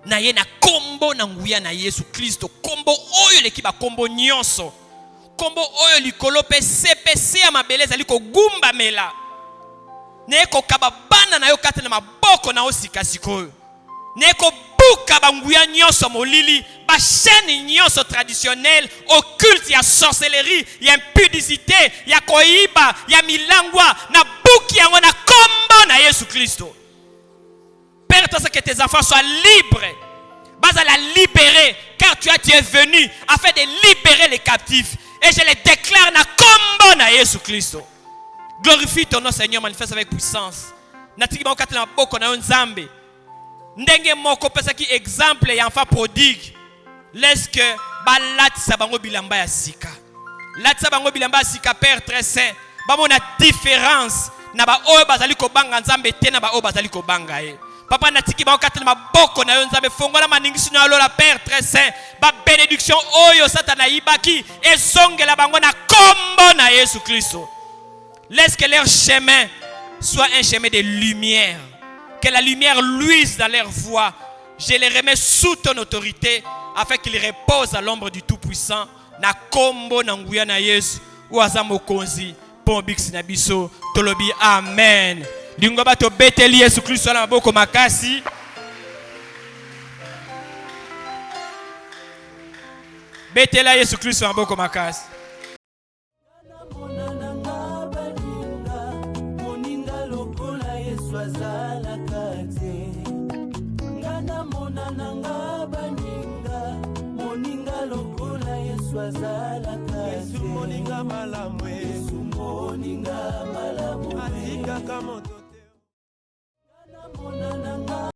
Na ye na kombo na nguya na Yesu Kristo. Kombo oyo leki ba kombo nyonso. Kombo oyo likolo pe CPC ya mabeleza liko gumba mela. Ne ko kababana na yo kate na mabo maboko na osika sikoyo. Neko buka banguya nyonso molili, ba chaîne nyonso traditionnelle, occulte, ya sorcellerie, ya impudicité, ya koiba, ya milangwa, na buki yango na kombo na Yesu Christo. Père, toi, que tes enfants soient libres. Basa la libérer, car tu es venu afin de libérer les captifs. Et je les déclare na kombo na Yesu Christo. Glorifie ton nom, Seigneur, manifeste avec puissance. Natiki ba okatela maboko na yo Nzambe. Ndenge moko pesa ki exemple ya enfant prodigue. Laisse que balatisa bango bilamba ya sika. Latisa bango bilamba ya sika, Père très saint. Bamo na différence na ba oyo bazali ko banga Nzambe te na ba oyo bazali ko banga ye. Papa natiki ba okatela maboko na yo Nzambe, fongola maningisi na lola, Père très saint. Ba bénédiction oyo satana yibaki ezongela bango na kombo na Yesu Christo. Laisse que leur chemin soit un chemin de lumière. Que la lumière luise dans leur voie. Je les remets sous ton autorité afin qu'ils reposent à l'ombre du Tout-Puissant. Na kombo na nguya na Yesu. Oaza mokonzi. Pombix na biso. Tolobi amen. Lingo bato beteli Yesu Kristo na maboko makasi. Betela Yesu Kristo na maboko makasi. Yesu moninga malamwe, Yesu moninga malamwe, atika kama